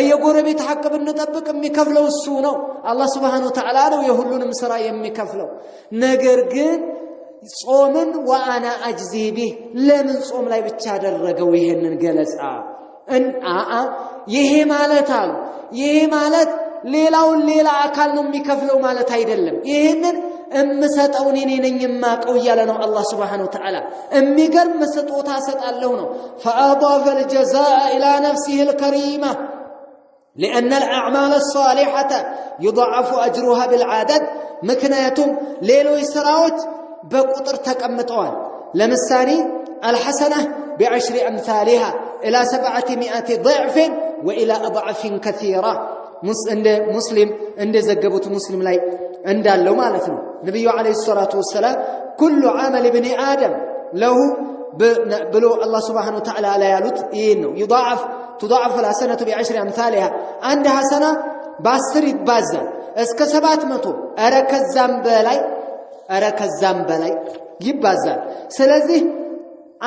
የጎረቤት ሐቅ ብንጠብቅ የሚከፍለው እሱ ነው አላህ Subhanahu Wa Ta'ala ነው የሁሉንም ስራ የሚከፍለው ነገር ግን ጾምን ወአና አጅዚ ቢህ ለምን ጾም ላይ ብቻ አደረገው ይሄንን ገለጻ ይሄ ማለት አሉ ይሄ ማለት ሌላውን ሌላ አካል ነው የሚከፍለው ማለት አይደለም ይሄንን እምሰጠው እኔ ነኝ የማቀው ይያለ ነው አላህ Subhanahu Wa Ta'ala የሚገርም ስጦታ ሰጣለሁ ነው فأضاف الجزاء إلى نفسه الكريمة لأن الأعمال الصالحة يضاعف أجرها بالعدد مكنياتهم ليلو يسراوت بقطر تقمطوان لمثالي الحسنة ب10 أمثالها إلى 700 ضعف وإلى أضعاف كثيرة مسلم عند زغبوت مسلم لاي እንዳለው ማለት ነው ነብዩ አለይሂ ሰላቱ ወሰለም كل عمل ابن ادم له ብሎ አላህ Subhanahu Wa Ta'ala ላይ ያሉት ይሄን ነው تضاعف الحسنه ب10 امثالها አንድ ሐሰና በ10 ይባዛል እስከ 700 አረ ከዛም በላይ ይባዛል ስለዚህ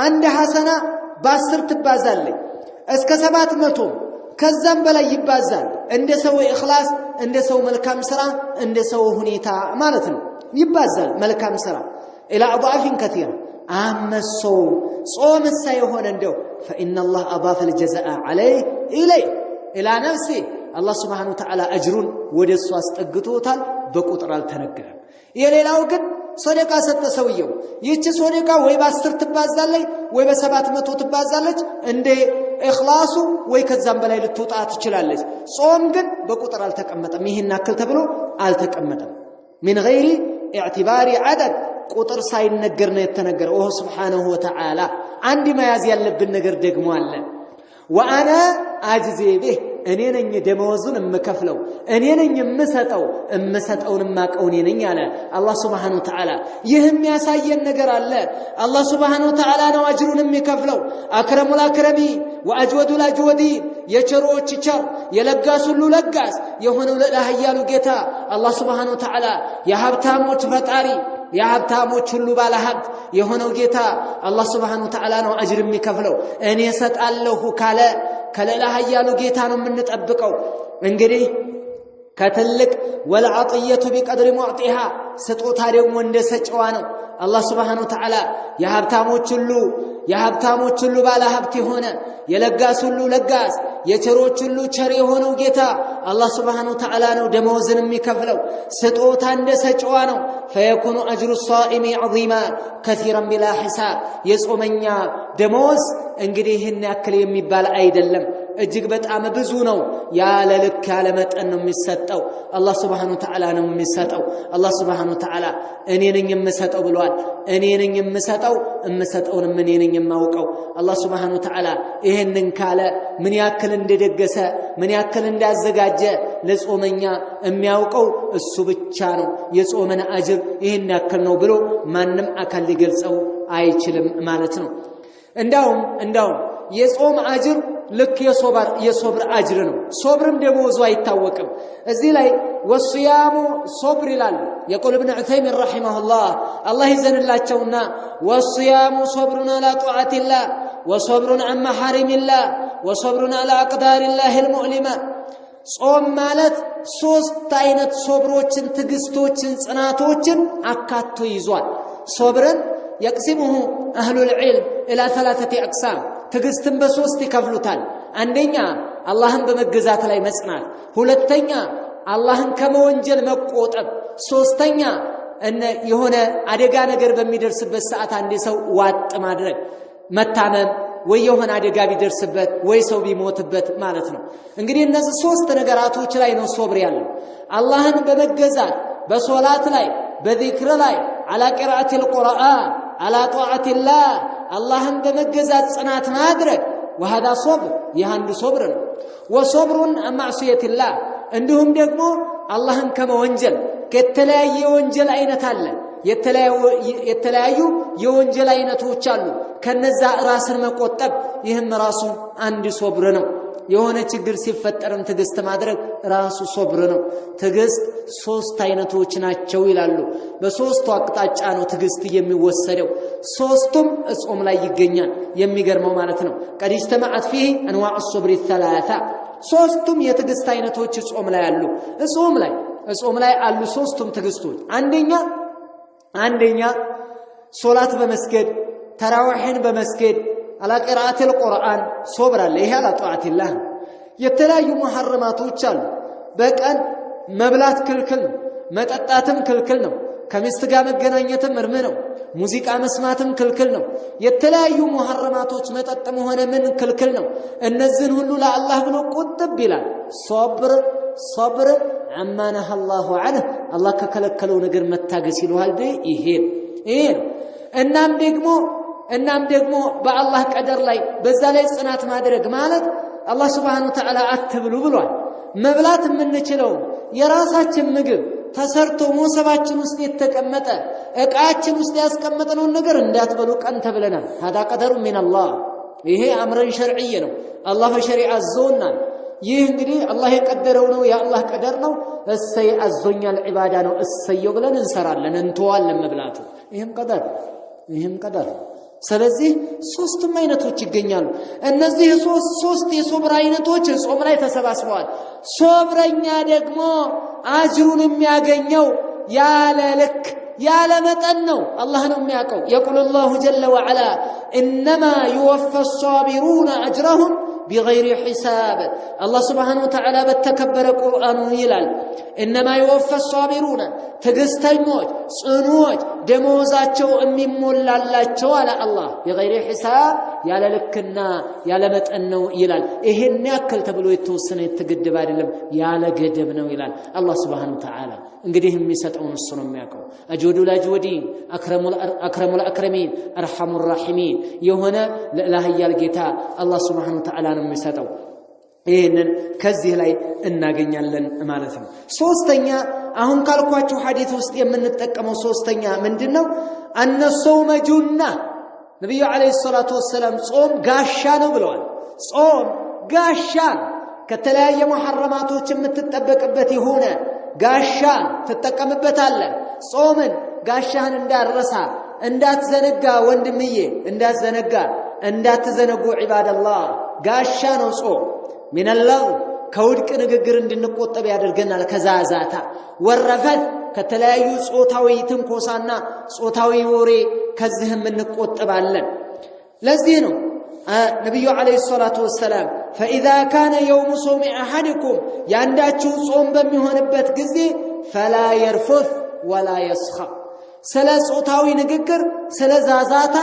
አንድ ሐሰና በ10 ትባዛለች እስከ 700 ከዛም በላይ ይባዛል እንደ ሰው ኢኽላስ እንደ ሰው መልካም ስራ እንደ ሰው ሁኔታ ማለት ነው ይባዛል መልካም ስራ الى اضعاف كثيره اما صوم ሳይሆን እንደው فان الله اضاف الجزاء عليه اليه الى نفسه الله سبحانه وتعالى اجرون ወደሱ አስጠግቶታል በቁጥር አልተነገረም የሌላው ግን ሶደቃ ሰጠ ሰውየው ይህች ሶደቃ ወይ በ10 ትባዛለች ወይ በ700 ትባዛለች እንደ ኢኽላሱ ወይ ከዛም በላይ ልትወጣ ትችላለች ጾም ግን በቁጥር አልተቀመጠም ይሄን አክል ተብሎ አልተቀመጠም من غير اعتبار عدد ቁጥር ሳይነገር ነው የተነገረው ኦ Subhanahu Wa Ta'ala አንድ መያዝ ያለብን ነገር ደግሞ አለ وانا اجزي به እኔ ነኝ ደመወዙን የምከፍለው እኔ ነኝ የምሰጠውን ማቀው እኔ ነኝ አለ አላህ Subhanahu Wa Ta'ala ይህም ያሳየን ነገር አለ አላህ Subhanahu Wa Ta'ala ነው አጅሩን የሚከፍለው አክረሙል አክረሚ ወአጅወዱል አጅወዲ የቸሮች ቸር የለጋስ ሁሉ ለጋስ የሆነው ለላህያሉ ጌታ አላህ Subhanahu Wa Ta'ala የሀብታሞች ፈጣሪ የሀብታሞች ሁሉ ባለሀብት የሆነው ጌታ አላህ Subhanahu Wa Ta'ala ነው አጅር የሚከፍለው እኔ ሰጣለሁ ካለ ከለላህያሉ ጌታ ነው የምንጠብቀው እንግዲህ ከትልቅ ወልዓጥየቱ ቢቀድር ሙዕጢሃ ስጦታ ደግሞ እንደሰጨዋ ነው አላህ Subhanahu Wa Ta'ala የሀብታሞች ሁሉ ባለሀብት የሆነ የለጋስ ሁሉ ለጋስ የቸሮች ሁሉ ቸር የሆነው ጌታ አላህ Subhanahu Wa Ta'ala ነው ደመወዝን የሚከፍለው ስጦታ እንደሰጨዋ ነው فيكون اجر الصائم عظيما كثيرا بلا حساب የጾመኛ ደመወዝ እንግዲህ ይሄን ያክል የሚባል አይደለም እጅግ በጣም ብዙ ነው ያለ ልክ ያለ መጠን ነው የሚሰጠው አላህ Subhanahu Wa Ta'ala ነው የሚሰጠው አላህ Subhanahu Wa Ta'ala እኔ ነኝ የምሰጠው ብሏል እኔ ነኝ የምሰጠውን እኔ ነኝ የማውቀው አላህ Subhanahu Wa Ta'ala ይሄንን ካለ ምን ያክል እንደደገሰ ምን ያክል እንዳዘጋጀ ለጾመኛ የሚያውቀው እሱ ብቻ ነው የጾመን አጅር ይሄን ያክል ነው ብሎ ማንም አካል ሊገልጸው አይችልም ማለት ነው እንዳውም የጾም አጅር ልክ የሶብር አጅር ነው ሶብርም ደሞዙ አይታወቅም እዚህ ላይ ወስያሙ ሶብር ይላል يقول ابن عثيمين رحمه الله الله يزنلاቸውና ወስያሙ ሶብሩን على طاعة الله وصبر عن محارم الله وصبر على أقدار الله المؤلمة ጾም ማለት ሶስት አይነት ሶብሮችን ትግስቶችን ጽናቶችን አካቶ ይዟል ሶብርን يقسمه أهل العلم إلى 3 أقسام ትግስትን በሶስት ይከፍሉታል አንደኛ አላህን በመገዛት ላይ መጽናት ሁለተኛ አላህን ከመወንጀል መቆጠብ ሶስተኛ የሆነ አደጋ ነገር በሚደርስበት ሰዓት አንድ ሰው ዋጥ ማድረግ መታመም ወይ የሆነ አደጋ ቢደርስበት ወይ ሰው ቢሞትበት ማለት ነው እንግዲህ እነዚህ ሶስት ነገራቶች ላይ ነው ሶብር ያለው አላህን በመገዛት በሶላት ላይ በዚክር ላይ على قراءة القرآن على طاعة الله اللهم بمجزات صنات مادرك وهذا صبر يهند صبر وصبر عن معصية الله عندهم ደግሞ አላህን ከመወንጀል ከተለያየ ወንጀል አይነት አለ የተለያዩ የወንጀል አይነቶች አሉ ከነዛ ራስን መቆጠብ ይህም ራሱ አንድ ሶብር ነው የሆነ ችግር ሲፈጠርም ትግስት ማድረግ ራሱ ሶብር ነው ትግስት ሶስት አይነቶች ናቸው ይላሉ በሶስቱ አቅጣጫ ነው ትግስት የሚወሰደው ሶስቱም ጾም ላይ ይገኛል የሚገርመው ማለት ነው قد اجتمعت فيه انواع الصبر الثلاثه ሶስቱም የትግስት አይነቶች ጾም ላይ አሉ ጾም ላይ አሉ ሶስቱም ትግስቶች አንደኛ ሶላት በመስገድ ተራዊህን በመስገድ على قراءة القرآن صبر عليه على طاعة الله የተለያዩ محرماتዎች አሉ በቀን መብላት ክልክል ነው መጠጣትም ክልክል ነው ከሚስት ጋር መገናኘትም እርም ነው ሙዚቃ መስማትም ክልክል ነው የተለያዩ محرماتዎች መጠጥም ሆነ ምን ክልክል ነው እነዚህን ሁሉ ለአላህ ብሎ ቁጥብ ይላል صبر عما نهى الله عنه الله ከከለከለው ነገር መታገስ ይሏል ይሄ እናም ደግሞ በአላህ ቀደር ላይ በዛ ላይ ጽናት ማድረግ ማለት አላህ Subhanahu Wa Ta'ala አትብሉ ብሏል መብላት የምንችለው የራሳችን ምግብ ተሰርቶ ሞሰባችን ውስጥ የተቀመጠ እቃችን ውስጥ ያስቀመጥነው ነገር እንዳትበሉ ቀን ተብለናል هذا قدر من الله ይሄ አምረን ሸርዒ ነው አላህ በሸሪዓ አዞናል ይህ እንግዲህ አላህ የቀደረው ነው የአላህ ቀደር ነው እሰይ አዞኛል ዒባዳ ነው እሰየው ብለን እንሰራለን እንተዋለን መብላቱ ይሄም ቀደር ስለዚህ ሶስቱም አይነቶች ይገኛሉ እነዚህ ሶስት የሶብር አይነቶች ጾም ላይ ተሰባስበዋል ሶብረኛ ደግሞ አጅሩን የሚያገኘው ያለ ልክ ያለ መጠን ነው አላህ ነው የሚያውቀው يقول الله جل وعلا انما يوفى الصابرون اجرهم بغير حساب الله سبحانه وتعالى بتكبر قرآن ይላል انما يوفى الصابرون ትግስተኞች ጽኑዎች ደሞዛቸው የሚሞላላቸው አለ አላህ بغير حساب ያለ ልክና ያለ መጠን ነው ይላል ይሄን ያክል ተብሎ የተወሰነ የተገደበ አይደለም ያለ ገደብ ነው ይላል አላህ Subhanahu Wa Ta'ala እንግዲህ የሚሰጠው እሱ ነው የሚያውቀው አጅወዱል አጅወዲን አክረሙል አክረሚን አርሐሙር ራሂሚን የሆነ ለላህያል ጌታ አላህ Subhanahu Wa Ta'ala ነው የሚሰጠው ይሄንን ከዚህ ላይ እናገኛለን ማለት ነው ሶስተኛ አሁን ካልኳችሁ ሐዲስ ውስጥ የምንጠቀመው ሶስተኛ ምንድነው አነሱመ ጁና ነብዩ አለይሂ ሰላቱ ወሰለም ጾም ጋሻ ነው ብለዋል ጾም ጋሻ ከተለያየ محرماتዎች የምትጠበቅበት ይሆነ ጋሻ ተጠቀምበታለን ጾምን ጋሻህን እንዳረሳ እንዳትዘነጋ ወንድምዬ እንዳትዘነጉ ዒባደላህ ጋሻ ነው ጾም من اللغو ከውድቅ ንግግር እንድንቆጠብ ያደርገናል ከዛዛታ ወረፈት ከተለያዩ ጾታዊ ትንኮሳና ጾታዊ ወሬ ከዚህም እንቆጠባለን ለዚህ ነው ነብዩ አለይሂ ሰላቱ ወሰለም فاذا كان يوم صوم احدكم ያንዳችሁ ጾም በሚሆንበት ጊዜ فلا يرفث ولا يسخط ስለ ጾታዊ ንግግር ስለ ዛዛታ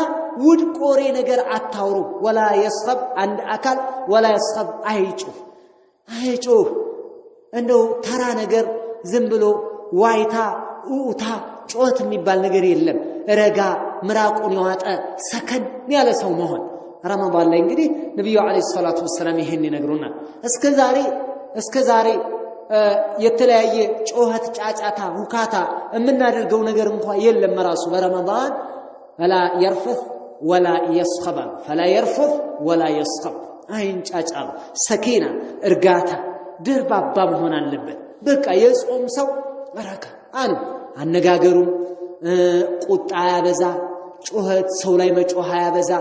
ውድቅ ወሬ ነገር አታውሩ ولا يسخط አንድ አካል ولا يسخط አይጮህ እንደው ተራ ነገር ዝም ብሎ ዋይታ ኡታ ጮት የሚባል ነገር የለም ረጋ ምራቁን ያወጣ ሰከን ያለ ሰው መሆን ረመዳን ላይ እንግዲህ ነብዩ አለይሂ ሰላቱ ወሰለም ይሄን ይነግሩናል እስከ ዛሬ የተለያየ ጮህት ጫጫታ ሁካታ የምናደርገው ነገር እንኳን የለም ራሱ በረመዳን فلا يرفث ولا يسخب فلا يرفث ولا يسخب አይንጫጫ ሰኪና እርጋታ ድርባባ መሆን አለበት በቃ የጾም ሰው በረካ አነጋገሩ ቁጣ ያበዛ ጮህት ሰው ላይ መጮህ ያበዛ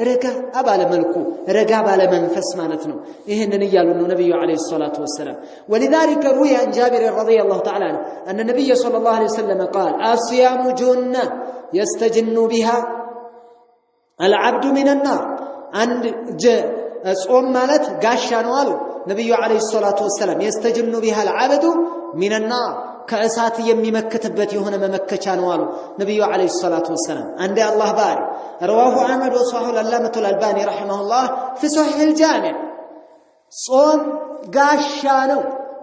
ረጋ አባለ መልኩ ረጋ ባለ መንፈስ ማለት ነው ይሄንን ይያሉ ነው ነብዩ አለይሂ ሰላቱ ወሰለም ولذلك روي عن جابر رضي الله تعالى عنه ان النبي صلى الله عليه وسلم قال الصيام جنة يستجن بها العبد من النار عند ጾም ማለት ጋሻ ነው አሉ ነብዩ አለይሂ ሰላቱ ወሰለም يستجن بها العبد من النار ከእሳት የሚመከትበት የሆነ መመከቻ ነው አሉ ነብዩ አለይሂ ሰላቱ ወሰለም አንደ አላህ ባሪ رواه احمد وصححه العلامة الألباني رحمه الله في صحيح الجامع ጾም ጋሻ ነው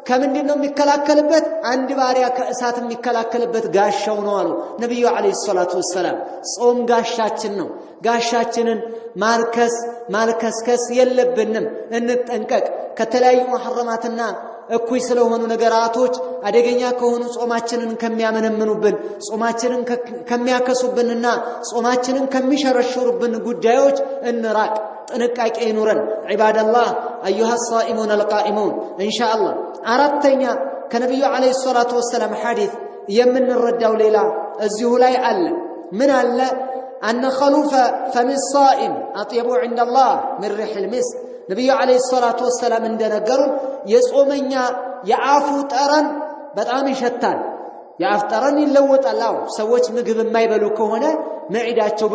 ከምንድነው የሚከላከልበት አንድ ባሪያ ከእሳት የሚከላከልበት ጋሻው ነው አሉ ነብዩ አለይሂ ሰላቱ ወሰለም ጾም ጋሻችን ነው ጋሻችንን ማርከስከስ የለብንም እንጠንቀቅ ከተለያዩ محرماتና እኩይ ስለሆኑ ነገራቶች አደገኛ ከሆኑ ጾማችንን ከሚያመነምኑብን ጾማችንን ከሚያከሱብንና ጾማችንን ከሚሸረሽሩብን ጉዳዮች እንራቅ ጥንቃቄ ይኑረን ዒባደላህ አዩሃ الصائمون القائمون ኢንሻአላህ አራተኛ ከነብዩ አለይሂ ሰላቱ ወሰለም ሐዲስ የምንረዳው ሌላ እዚሁ ላይ አለ ምን አለ أن خلوف فم الصائم أطيب عند الله من ريح المسك نبي عليه الصلاة والسلام እንደነገሩን የጾመኛ የአፉ ጠረን በጣም ይሸታል የአፍ ጠረን ይለወጣል ሰዎች ምግብ የማይበሉ ከሆነ መዒዳቸው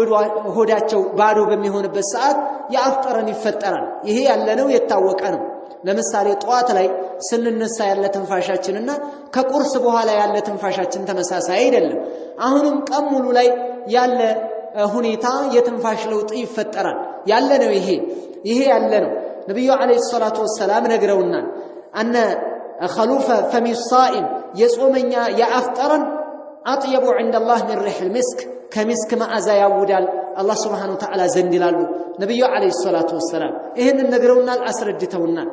ሆዳቸው ባዶ በሚሆንበት ሰዓት የአፍ ጠረን ይፈጠራል ይሄ ያለነው የታወቀ ነው ለምሳሌ ጧት ላይ ስንነሳ ያለ ትንፋሻችንና ከቁርስ በኋላ ያለ ትንፋሻችን ተመሳሳይ አይደለም አሁንም ቀሙሉ ላይ ያለ ሁኔታ የትንፋሽ ለውጥ ይፈጠራል ያለ ነው ይሄ ያለ ነው ነብዩ አለይሂ ሰላቱ ወሰለም ነግረውናል أن خلوف فم الصائم يصومኛ يافطرن اطيب عند الله من ريح المسك كمسك ماذا يودال الله سبحانه وتعالى زند ይላሉ ነብዩ አለይሂ ሰላቱ ወሰለም ይሄንን ነግረውናል አስረድተውናል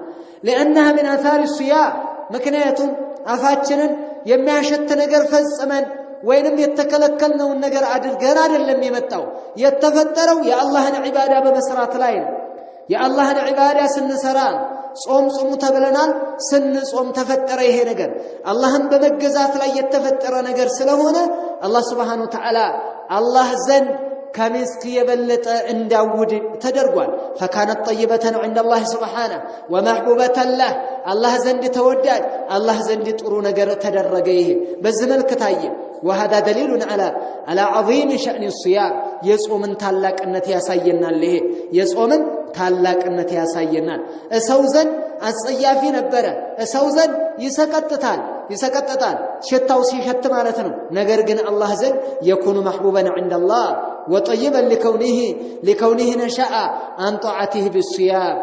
لانها من اثار الصيام ምክንያቱም አፋችንን የሚያሸት ነገር ፈጽመን ወይንም የተከለከልነው ነገር አድርገን አይደለም የመጣው የተፈጠረው የአላህን ዒባዳ በመስራት ላይ ነው የአላህን ዒባዳ ስንሰራ ጾም ጾሙ ተብለናል ስንጾም ተፈጠረ ይሄ ነገር አላህን በመገዛት ላይ የተፈጠረ ነገር ስለሆነ አላህ Subhanahu Wa Ta'ala አላህ ዘንድ ከሚስክ የበለጠ እንዳውድ ተደርጓል فكانت طيبة عند الله سبحانه ومحبوبة له الله زند ተወዳጅ الله زند ጥሩ ነገር ተደረገ ይሄ በዚህ መልኩ ታየ وهذا دليل على عظيم شأن الصيام يصومن ታላቅነት ያሳየናል ይሄ የጾምን ታላቅነት ያሳየናል እሰውዘን አጽያፊ ነበረ እሰውዘን ይሰቀጥታል ሽታው ሲሸት ማለት ነው ነገር ግን አላህ ዘንድ يكون محبوبا عند الله وطيبا لكونه نشأ عن طاعته بالصيام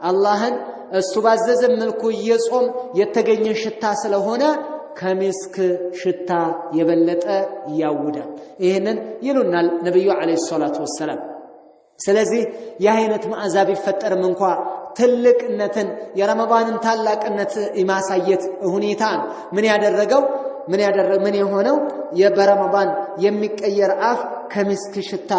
اللهن እሱ ባዘዘ መልኩ የጾም የተገኘ ሽታ ስለሆነ ከሚስክ ሽታ የበለጠ ያውዳል ይሄንን ይሉናል ነብዩ አለይሂ ሰላቱ ወሰለም ስለዚህ የአይነት መዓዛ ቢፈጠርም እንኳን ትልቅነትን የረመዳንን ታላቅነት ማሳየት ሁኔታ ምን የሆነው የበረመዳን የሚቀየር አፍ ከሚስክ ሽታ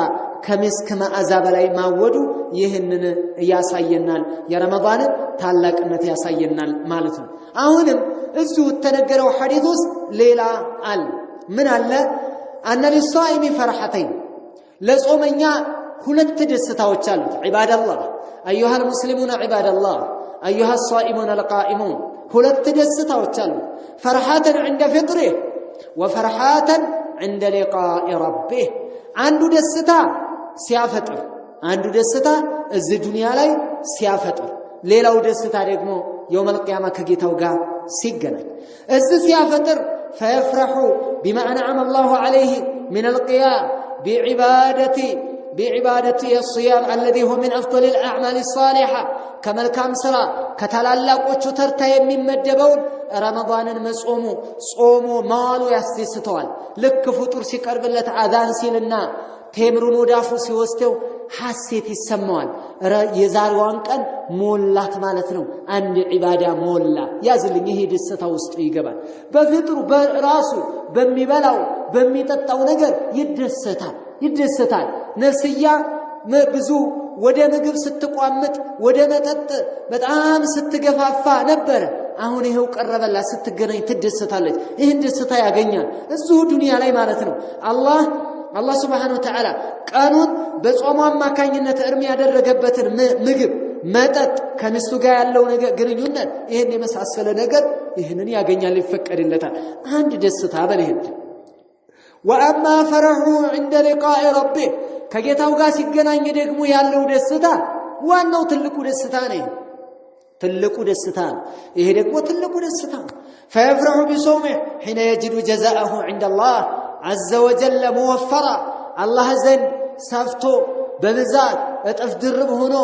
ከሚስክ መዓዛ በላይ ማወዱ ይህንን ያሳየናል የረመዳንን ታላቅነት ያሳየናል ማለት ነው አሁንም እዚሁ ተነገረው ሐዲስ ውስጥ ሌላ አለ ምን አለ أن للصائم فرحتين ለጾመኛ ሁለት ደስታዎች አሉት ዒባደላህ أيها المسلمون عباد الله أيها الصائمون القائمون ሁለት ደስታዎች አሉት فرحة عند فطره وفرحة عند لقاء ربه አንዱ ደስታ ሲያፈጥር አንዱ ደስታ እዚህ ዱንያ ላይ ሲያፈጥር ሌላው ደስታ ደግሞ يوم القيامة ከጌታው ጋር ሲገናኝ እዚህ ሲያፈጥር فيفرح بما أنعم الله عليه من القيام بعبادة الصيام الذي هو من أفضل الأعمال الصالحة كما الكام سرى كتلالاقوچ ترتا የሚመደበውን ረመዳንን ጾሙ ማሉ ያስደስተዋል ልክ ፍጡር ሲቀርብለት አዛን ሲልና ቴምሩን ወዳፉ ሲወስደው ሐሴት ይሰማዋል የዛሬዋን ቀን ሞላት ማለት ነው አንድ ዒባዳ ሞላ ያዝልኝ ይሄ ደስታ ውስጥ ይገባል በፍጥሩ በራሱ በሚበላው በሚጠጣው ነገር ይደሰታል ነፍስያ ብዙ ወደ ምግብ ስትቋምጥ ወደ መጠጥ በጣም ስትገፋፋ ነበር አሁን ይሄው ቀረበላ ስትገናኝ ትደሰታለች ይሄን ደስታ ያገኛል እዚሁ ዱንያ ላይ ማለት ነው አላህ Subhanahu Wa Ta'ala ቀኑን በጾም አማካኝነት እርም ያደረገበትን ምግብ መጠጥ ከሚስቱ ጋር ያለው ነገር ግንኙነት ይሄን የመሳሰለ ነገር ይሄንን ያገኛል ይፈቀድለታል አንድ ደስታ በለህት وأما فرحه عند لقاء ربه ከጌታው ጋር ሲገናኝ ደግሞ ያለው ደስታ ዋናው ትልቁ ደስታ ነው ይሄ ደግሞ ትልቁ ደስታ فيفرح بصومه حين يجد جزاءه عند الله عز وجل موفرا الله زند ሰፍቶ በብዛት እጥፍ ድርብ ሆኖ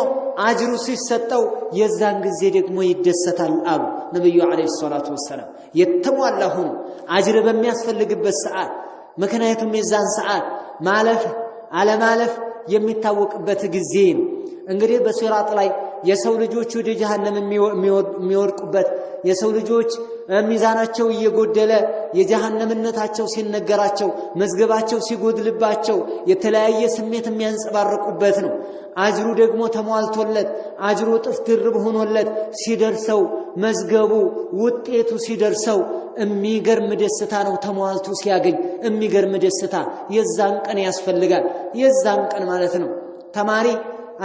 አጅሩ ሲሰጠው የዛን ጊዜ ደግሞ ይደሰታል አሉ ነብዩ አለይሂ ሰላቱ ወሰለም የተሟላ ሆኖ አጅር በሚያስፈልግበት ሰዓት ምክንያቱም የዛን ሰዓት ማለፍ አለማለፍ የሚታወቅበት ጊዜ ነው እንግዲህ በሲራጥ ላይ የሰው ልጆች ወደ ጀሃነም የሚወድቁበት የሰው ልጆች ሚዛናቸው እየጎደለ የጀሃነምነታቸው ሲነገራቸው መዝገባቸው ሲጎድልባቸው የተለያየ ስሜት የሚያንጸባርቁበት ነው። አጅሩ ደግሞ ተሟልቶለት አጅሩ ጥፍ ድርብ ሆኖለት ሲደርሰው መዝገቡ ውጤቱ ሲደርሰው የሚገርም ደስታ ነው። ተሟልቶ ሲያገኝ የሚገርም ደስታ የዛን ቀን ያስፈልጋል። የዛን ቀን ማለት ነው። ተማሪ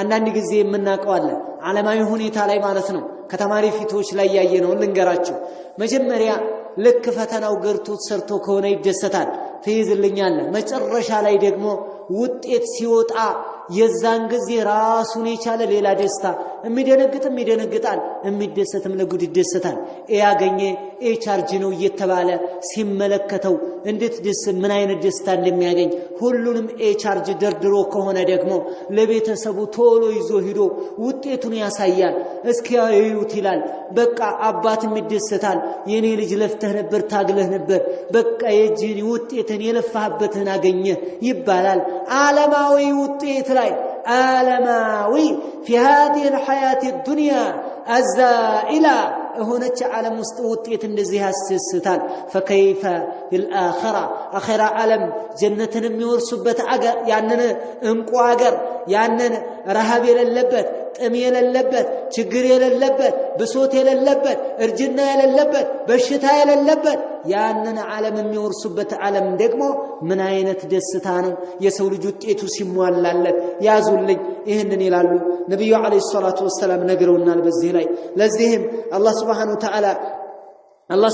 አንዳንድ ጊዜ የምናቀዋለን ዓለማዊ ሁኔታ ላይ ማለት ነው። ከተማሪ ፊቶች ላይ ያየነው ልንገራችሁ። መጀመሪያ ልክ ፈተናው ገርቶት ሰርቶ ከሆነ ይደሰታል፣ ትይዝልኛለህ። መጨረሻ ላይ ደግሞ ውጤት ሲወጣ የዛን ጊዜ ራሱን የቻለ ሌላ ደስታ የሚደነግጥም ይደነግጣል፣ የሚደሰትም ለጉድ ይደሰታል። ያገኘ ቻርጅ ነው እየተባለ ሲመለከተው እንዴት ደስ ምን አይነት ደስታ እንደሚያገኝ ሁሉንም ቻርጅ ደርድሮ ከሆነ ደግሞ ለቤተሰቡ ቶሎ ይዞ ሄዶ ውጤቱን ያሳያል። እስኪ ያዩት ይላል። በቃ አባትም ይደሰታል። የኔ ልጅ ለፍተህ ነበር ታግለህ ነበር፣ በቃ የጂኒ ውጤትን የለፋህበትን አገኘ ይባላል። ዓለማዊ ውጤት ላይ ዓለማዊ في هذه الحياة الدنيا الزائلة هناك عالم وطيت እንደዚህ ያስስታል። فكيف بالآخرة آخرة عالم جنة የሚወርሱበት አገር ያንን እንቁ አገር ያንን ረሃብ የሌለበት ጥም የሌለበት ችግር የሌለበት ብሶት የሌለበት እርጅና የሌለበት በሽታ የሌለበት ያንን ዓለም የሚወርሱበት ዓለም ደግሞ ምን አይነት ደስታ ነው! የሰው ልጅ ውጤቱ ሲሟላለት ያዙልኝ ይሄንን ይላሉ ነብዩ አለይሂ ሰላቱ ወሰለም ነግረውናል። በዚህ ላይ ለዚህም አላህ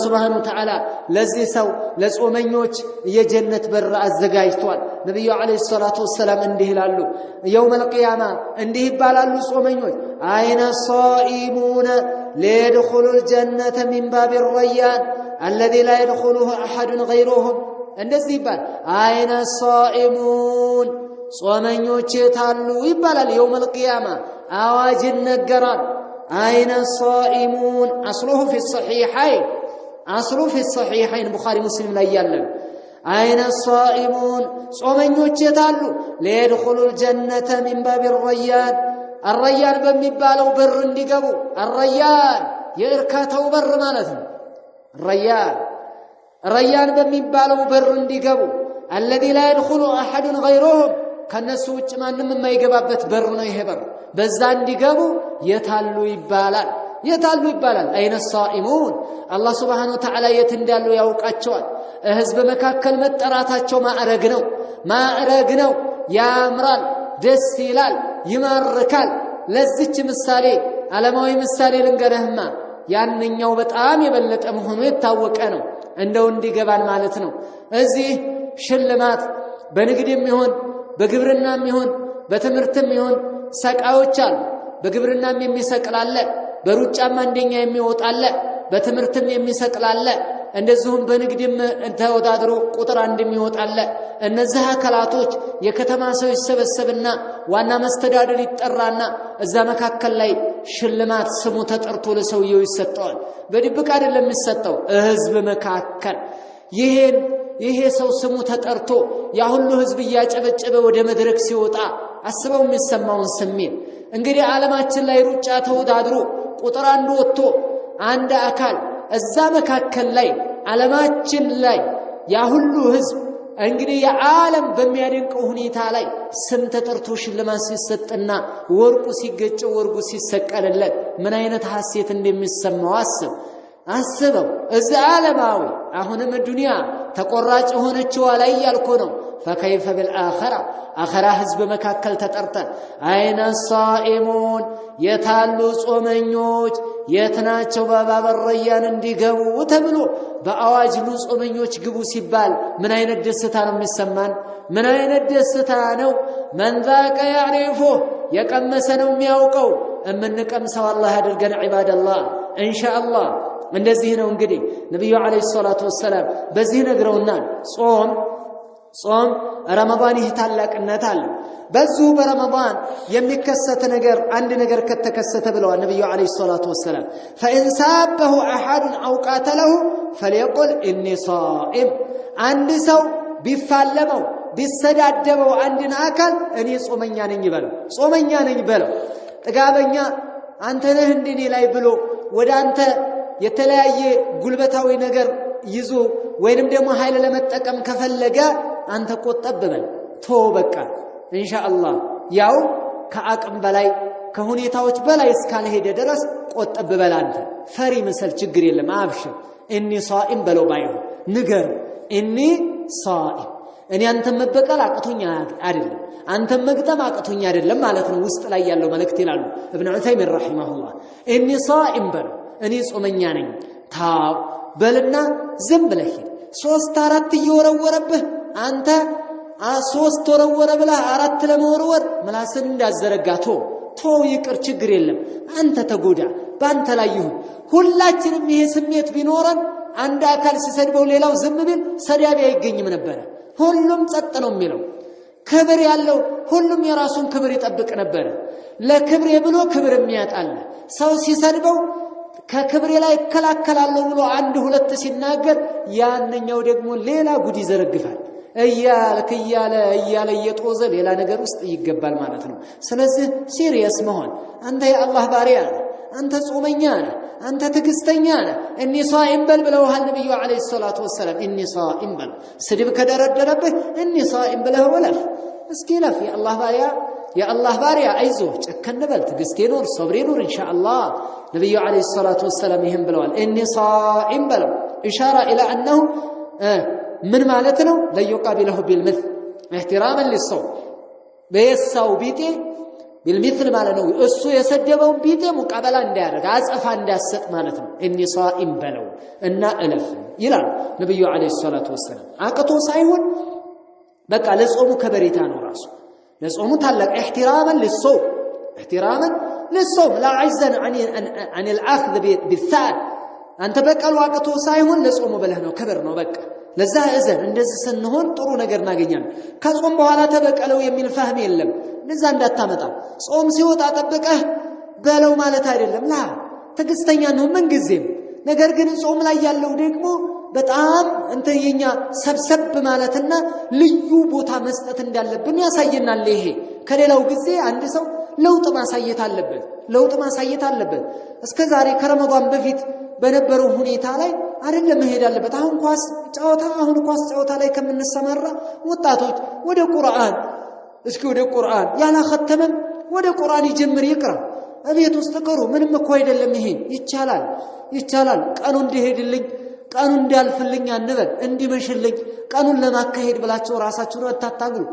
Subhanahu wa ta'ala ለዚህ ሰው ለጾመኞች የጀነት በር አዘጋጅቷል። ነብዩ አለይሂ ሰላቱ ወሰለም እንዲህ ይላሉ يوم القيامة እንዲህ ይባላሉ ጾመኞች አይነ الصائمون ليدخلوا الجنة من باب الريان الذي لا يدخله أحد غيرهم እንደዚህ ይባል አይነ الصائمون ጾመኞች ታሉ ይባላል። يوم القيامة አዋጅ ነገራል። አይነ الصائمون أصله في الصحيحين بخاري مسلم ላይ ያለው አይነ الصائمون ጾመኞች የታሉ ليدخلوا الجنة من باب الريان الريان በሚባለው በር እንዲገቡ الريان የእርካታው በር ማለት ነው። الريان በሚባለው በር እንዲገቡ الذي لا يدخل أحد غيرهم ከነሱ ውጭ ማንም የማይገባበት በር ነው ይሄ በር። በዛ እንዲገቡ የታሉ ይባላል አይነ الصائمون አላህ Subhanahu wa ta'ala የት እንዳሉ ያውቃቸዋል። ህዝብ መካከል መጠራታቸው ማዕረግ ነው ያምራል፣ ደስ ይላል፣ ይማርካል። ለዚች ምሳሌ ዓለማዊ ምሳሌ ልንገርህማ ያንኛው በጣም የበለጠ መሆኑ የታወቀ ነው። እንደው እንዲገባን ማለት ነው። እዚህ ሽልማት በንግድም ይሁን በግብርናም ይሁን በትምህርትም ይሁን ሰቃዮች አሉ። በግብርናም የሚሰቅላለ በሩጫም አንደኛ የሚወጣለ በትምህርትም የሚሰቅላለ እንደዚሁም በንግድም ተወዳድሮ ቁጥር አንድ የሚወጣለ እነዚህ አካላቶች የከተማ ሰው ይሰበሰብና ዋና መስተዳድር ይጠራና እዛ መካከል ላይ ሽልማት ስሙ ተጠርቶ ለሰውየው ይሰጠዋል። በድብቅ አይደለም የሚሰጠው ህዝብ መካከል ይሄ ሰው ስሙ ተጠርቶ ያ ሁሉ ህዝብ ያጨበጨበ ወደ መድረክ ሲወጣ አስበው የሚሰማውን ስሜት። እንግዲህ ዓለማችን ላይ ሩጫ ተወዳድሮ ቁጥር አንድ ወጥቶ አንድ አካል እዛ መካከል ላይ ዓለማችን ላይ ያ ሁሉ ህዝብ እንግዲህ የዓለም በሚያደንቀው ሁኔታ ላይ ስም ተጠርቶ ሽልማት ሲሰጥና ወርቁ ሲገጨው ወርቁ ሲሰቀልለት ምን አይነት ሐሴት እንደሚሰማው አስበው። እዚ ዓለማዊ አሁንም ዱንያ ተቆራጭ ሆነችው ላይ ያልኮ ነው። فكيف بالآخرة آخرة ህዝብ መካከል ተጠርተ አይነ الصائمون የታሉ ጾመኞች የትናቸው በባብ الريان እንዲገቡ ተብሎ በአዋጅ ጾመኞች ግቡ ሲባል ምን አይነት ደስታ ነው የሚሰማን! ምን አይነት ደስታ ነው! من ذاك يعرفه የቀመሰ ነው የሚያውቀው። እምንቀምሰው አላህ ያድርገን عباد الله ان شاء الله። እንደዚህ ነው እንግዲህ ነብዩ አለይሂ ሰላቱ ወሰለም በዚህ ነግረውናል። ጾም ረመዳን ይታላቅነት አለ። በዙ በረመዳን የሚከሰት ነገር አንድ ነገር ከተከሰተ ብለዋል ነብዩ አለይሂ ሰላቱ ወሰለም فإن سابه أحد أو قاتله فليقل إني صائم። አንድ ሰው ቢፋለመው ቢሰዳደበው አንድን አካል እኔ ጾመኛ ነኝ በለው። ጥጋበኛ አንተ ነህ እንደኔ ላይ ብሎ ወደ አንተ የተለያየ ጉልበታዊ ነገር ይዞ ወይንም ደግሞ ኃይል ለመጠቀም ከፈለገ አንተ ቆጠብ በል ተው በቃ ኢንሻአላህ ያው ከአቅም በላይ ከሁኔታዎች በላይ እስካልሄደ ድረስ ቆጠብ በል አንተ ፈሪ መሰል ችግር የለም አብሽር እኒ ሷኢም በለው ባይሁ ንገር እኒ ሷኢም እኔ አንተን መበቀል አቅቶኛ አይደለም አንተን መግጠም አቅቶኛ አይደለም ማለት ነው ውስጥ ላይ ያለው መልእክት ይላሉ ኢብኑ ዑሰይሚን ረሂመሁላህ እኒ ሷኢም በለው እኔ ጾመኛ ነኝ ታው በልና ዝም ብለህ ሶስት አራት እየወረወረብህ አንተ ሶስት ወረወረ ብለህ አራት ለመወርወር ምላስን እንዳዘረጋቶ ቶ ይቅር ችግር የለም አንተ ተጎዳ ባንተ ላይ ይሁን ሁላችንም ይሄ ስሜት ቢኖረን አንድ አካል ሲሰድበው ሌላው ዝም ቢል ሰዳቢ አይገኝም ነበር ሁሉም ጸጥ ነው የሚለው ክብር ያለው ሁሉም የራሱን ክብር ይጠብቅ ነበር ለክብሬ ብሎ ክብር የሚያጣል ሰው ሲሰድበው ከክብሬ ላይ ከላከላለሁ ብሎ አንድ ሁለት ሲናገር ያንኛው ደግሞ ሌላ ጉድ ይዘረግፋል እያለ እየጦዘ ሌላ ነገር ውስጥ ይገባል ማለት ነው ስለዚህ ሲሪየስ መሆን አንተ የአላህ ባሪያ አንተ ጾመኛ ነህ አንተ ትግስተኛ ነህ እኒ ሷኢም በል ብለውሃል ነብዩ አለይሂ ሰላቱ ወሰለም እኒ ሷኢም በል ስድብ ከደረደረብህ እኒ ሷኢም ብለህ ወለፍ እስኪ ለፍ የአላህ ባሪያ አይዞ ጨከን በል ትግስቴ ኖር ሶብሬ ኖር ኢንሻአላህ ነብዩ አለይሂ ሰላቱ ወሰለም ይሄን ብለዋል እኒ ሷኢም በል ኢሻራ ኢላ انه ምን ማለት ነው ለይቀቢለሁ ቢልምثል احتراما للصوم በየሳው ቢጤ ቢልምثል ማለት ነው እሱ የሰደበው ቢጤ ሙቀበላ እንዳያደርግ አጽፋ እንዳሰጥ ማለት ነው እኒ ሷኢም በለው እና እለፍ ይላል ነብዩ አለይሂ ሰላቱ ወሰለም አቅቶ ሳይሆን በቃ ለጾሙ ከበሬታ ነው ራሱ ለጾሙ ታላቅ احتراما للصوم لا عجزا عن الاخذ بالثأر አንተ በቀሉ አቅቶ ሳይሆን ለጾሙ በለህ ነው ከበር ነው በቃ ለዛ እዘን እንደዚህ ስንሆን ጥሩ ነገር እናገኛለን ከጾም በኋላ ተበቀለው የሚል ፈህም የለም ለዛ እንዳታመጣ ጾም ሲወጣ ጠብቀህ በለው ማለት አይደለም ላ ትግስተኛ ነው ምን ጊዜም ነገር ግን ጾም ላይ ያለው ደግሞ በጣም እንተየኛ ሰብሰብ ማለትና ልዩ ቦታ መስጠት እንዳለብን ያሳየናል ይሄ ከሌላው ጊዜ አንድ ሰው ለውጥ ማሳየት አለበት እስከዛሬ ከረመዳን በፊት በነበረው ሁኔታ ላይ አይደለም መሄድ አለበት አሁን ኳስ ጨዋታ ላይ ከምንሰማራ ወጣቶች ወደ ቁርአን እስኪ ወደ ቁርአን ያላ ختمም ወደ ቁርአን ይጀምር ይቅራ እቤት ውስጥ ቀሩ ምንም እኮ አይደለም ይሄ ይቻላል ቀኑ እንዲሄድልኝ ቀኑ እንዲያልፍልኝ አንበል እንዲመሽልኝ ቀኑን ለማካሄድ ብላችሁ ራሳችሁን አታታግሉ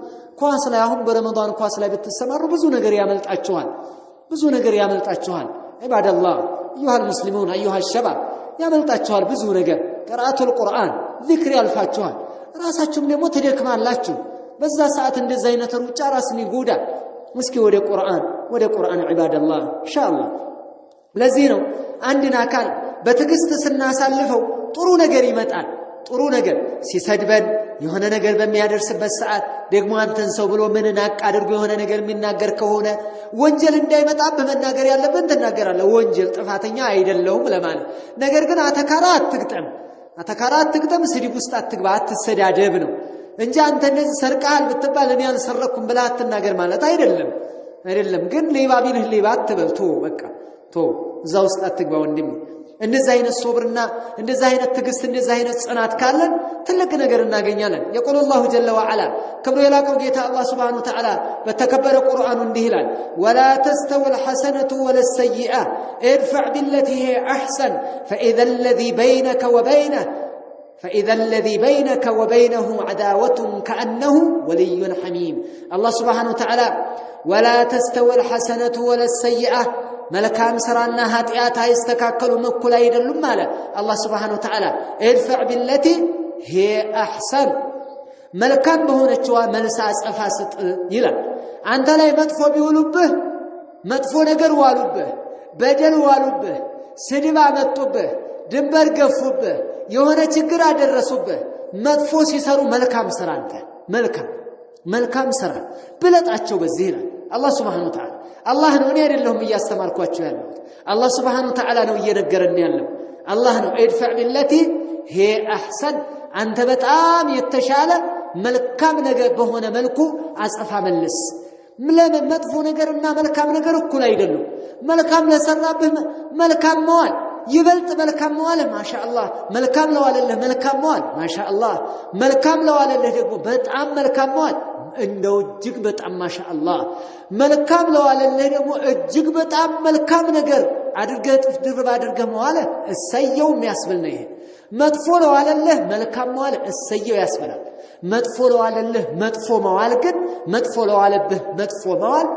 ኳስ ላይ አሁን በረመዳን ኳስ ላይ ብትሰማሩ ብዙ ነገር ያመልጣችኋል ኢባደላህ አዩሃ المسلمون ايها الشباب ያመልጣችኋል ብዙ ነገር قراءة القرآن ذكر ያልፋችኋል ራሳችሁም ደግሞ ተደክማላችሁ በዛ ሰዓት እንደዛ አይነት ሩጫ ራስን ይጎዳል እስኪ ወደ ቁርአን ኢባደላህ ኢንሻአላህ ለዚህ ነው አንድን አካል በትግስት ስናሳልፈው ጥሩ ነገር ይመጣል ጥሩ ነገር ሲሰድበን የሆነ ነገር በሚያደርስበት ሰዓት ደግሞ አንተን ሰው ብሎ ምን አድርጎ የሆነ ነገር የሚናገር ከሆነ ወንጀል እንዳይመጣ በመናገር ያለብን ተናገራለህ ወንጀል ጥፋተኛ አይደለሁም ለማለት ነገር ግን አተካራ አትግጠም ስድብ ውስጥ አትግባ አትሰዳደብ ነው እንጂ አንተ እንደዚህ ሰርቃል ብትባል እኔ አልሰረኩም ብለህ አትናገር ማለት አይደለም ግን ሌባ ቢልህ ሌባ አትበልቶ በቃ እዛ ውስጥ አትግባ ወንድም እንደዛ አይነት ሶብርና እንደዛ አይነት ትግስት እንደዛ አይነት ጽናት ካለን ትልቅ ነገር እናገኛለን يقول الله جل وعلا كبر يلاقው ጌታ አላህ Subhanahu Wa Ta'ala በተከበረ ቁርአኑ እንዲህ ይላል ولا تستوي الحسنة ولا السيئة ادفع بالتي هي احسن فاذا الذي بينك وبينه عداوة كأنه ولي حميم الله سبحانه وتعالى ولا تستوي الحسنة ولا السيئة ملكام سرانا هاتيات هايستكاكلوا مكل ايدلم مالا الله سبحانه وتعالى ادفع بالتي هي احسن ملكام بهونچوا ملسا اصفاست يلال انت لاي مطفو بيولوبه مطفو ነገር ዋሉብህ በደል ዋሉብህ ስድብ አመጡብህ ድንበር ገፉብህ የሆነ ችግር አደረሱብህ መጥፎ ሲሰሩ መልካም ስራ አንተ መልካም ስራ ብለጣቸው በዚህ ይላል الله سبحانه وتعالى الله ነው እኔ አይደለሁም እያስተማርኳችሁ ያለው الله سبحانه وتعالى ነው እየነገረን ያለው الله ነው ادفع بالتي هي احسن አንተ በጣም የተሻለ መልካም ነገር በሆነ መልኩ አጽፋ መልስ ለምን መጥፎ ነገርና መልካም ነገር እኩል አይደሉም መልካም ለሰራብህ መልካም መዋል ይበልጥ መልካም መዋል ማሻአላህ መልካም ለዋለልህ መልካም መዋል ማሻአላህ መልካም ለዋለልህ ደግሞ በጣም መልካም መዋል እንደው እጅግ በጣም ማሻአላህ መልካም ለዋለልህ ደግሞ እጅግ በጣም መልካም ነገር አድርገህ ጥፍ ድርብ አድርገህ መዋል እሰየው የሚያስብል ነው ይሄ መጥፎ ለዋለልህ መልካም መዋል እሰየው ያስብላል መጥፎ ለዋለልህ መጥፎ መዋል ግን መጥፎ ለዋለብህ መጥፎ መዋል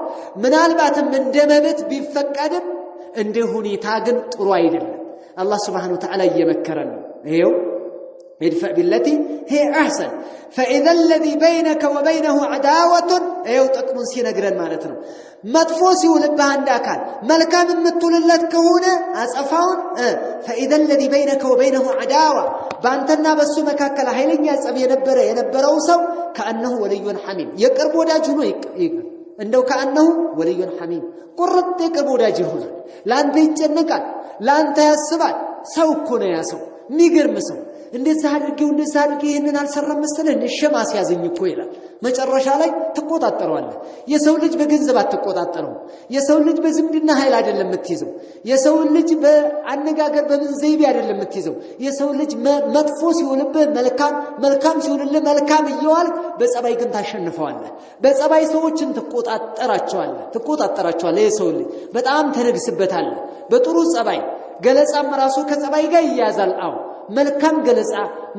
ምናልባትም እንደመብት ቢፈቀድም እንደ ሁኔታ ግን ጥሩ አይደለም አላህ Subhanahu Wa Ta'ala እየመከረን ነው ይሄው ادفع بالتي هي احسن فاذا الذي بينك وبينه عداوه ايو ጥቅሙን ሲነግረን ማለት ነው መጥፎ ሲውልብህ አንድ አካል መልካም የምትውልለት ከሆነ አጸፋውን فاذا الذي بينك وبينه عداوه ባንተና በሱ መካከል ኃይለኛ ጸብ የነበረው ሰው كانه ولي حميم የቅርብ ወዳጅ ሆኖ ይቀር እንደው كانه ولي حميم ቁርጥ የቅርብ ወዳጅ ይሆናል ላንተ ይጨነቃል ላንተ ያስባል ሰው እኮ ነው ያ ሰው የሚገርም ሰው እንደዛ አድርገው ይሄንን አልሰራም መሰለህ እንደሸማ ሲያዘኝ እኮ ይላል መጨረሻ ላይ ተቆጣጣረዋለህ የሰው ልጅ በገንዘብ አትቆጣጣረው የሰው ልጅ በዝምድና ኃይል አይደለም የምትይዘው የሰው ልጅ በአነጋገር በመንዘይብ አይደለም የምትይዘው የሰው ልጅ መጥፎ ሲሆንብህ መልካም ሲሆንልህ መልካም ይዋል በጸባይ ግን ታሸንፈዋለህ በጸባይ ሰዎችን ተቆጣጣራቸዋለህ የሰው ልጅ በጣም ተነግስበታለህ በጥሩ ጸባይ ገለጻም ራሱ ከጸባይ ጋር ይያዛል አው መልካም ገለጻ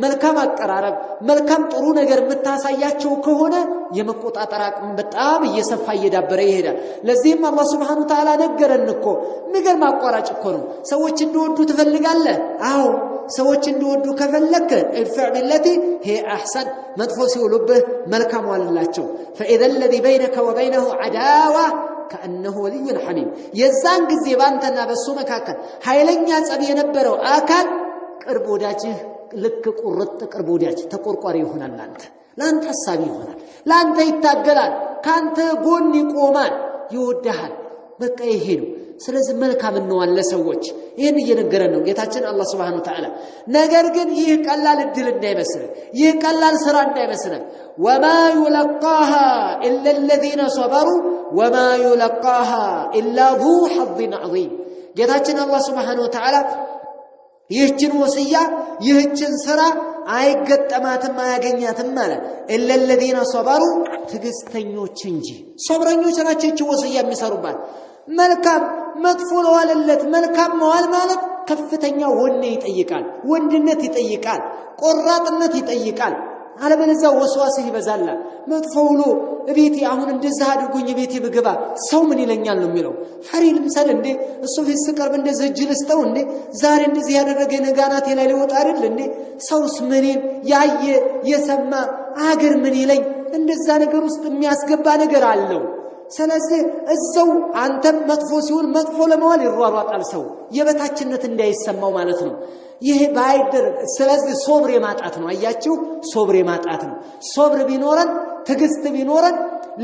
መልካም አቀራረብ መልካም ጥሩ ነገር የምታሳያቸው ከሆነ የመቆጣጠር አቅም በጣም እየሰፋ እየዳበረ ይሄዳል ለዚህም አላህ Subhanahu Wa Ta'ala ነገረን እኮ የሚገርም አቋራጭ እኮ ነው ሰዎች እንዲወዱ ትፈልጋለህ አው ሰዎች እንዲወዱ ከፈለክ ادفع بالتي هي احسن መጥፎ ሲውሉብህ መልካም ዋልላቸው فاذا الذي بينك وبينه عداوه كانه ولي حميم የዛን ጊዜ ባንተና በሱ መካከል ኃይለኛ ጸብ የነበረው አካል ቅርብ ወዳጅህ ልክ ቁርጥ ቅርብ ወዳጅ ተቆርቋሪ ይሆናል ላንተ ሐሳቢ ይሆናል ላንተ ይታገላል ካንተ ጎን ይቆማል ይወድሃል በቃ ይሄ ነው ስለዚህ መልካም ነው አለ ሰዎች ይሄን እየነገረን ነው ጌታችን አላህ Subhanahu Wa Ta'ala ነገር ግን ይህ ቀላል እድል እንዳይመስል ይህ ቀላል ስራ እንዳይመስል وما يلقاها الا الذين صبروا وما يلقاها الا ذو حظ عظيم ጌታችን አላህ Subhanahu Wa Ta'ala ይህችን ወሲያ ይህችን ስራ አይገጠማትም አያገኛትም ማለት الا الذين صبروا ትግስተኞች እንጂ ሶብረኞች ናቸው ይህች ወሲያ የሚሰሩባት መልካም መጥፎ ለዋለለት መልካም መዋል ማለት ከፍተኛ ወኔ ይጠይቃል ወንድነት ይጠይቃል ቆራጥነት ይጠይቃል አለበለዚያ ወስዋስ ይበዛል መጥፎ ውሎ እቤቴ አሁን እንደዛ አድርጎኝ እቤቴ ብገባ ሰው ምን ይለኛል ነው የሚለው ፈሪል ምሳል እንዴ እሱ ፊት ስቀርብ እንደዚህ እጅልስተው እንዴ ዛሬ እንደዚህ ያደረገ ነጋናቴ ላይ ሊወጣ አይደል እንዴ ሰውስ ምንን ያየ የሰማ አገር ምን ይለኝ እንደዛ ነገር ውስጥ የሚያስገባ ነገር አለው ስለዚህ እዛው አንተም መጥፎ ሲሆን መጥፎ ለመዋል ይሯሯጣል ሰው የበታችነት እንዳይሰማው ማለት ነው ይሄ ባይደረግ ስለዚህ ሶብር የማጣት ነው አያችሁ ሶብር የማጣት ነው ሶብር ቢኖረን ትግስት ቢኖረን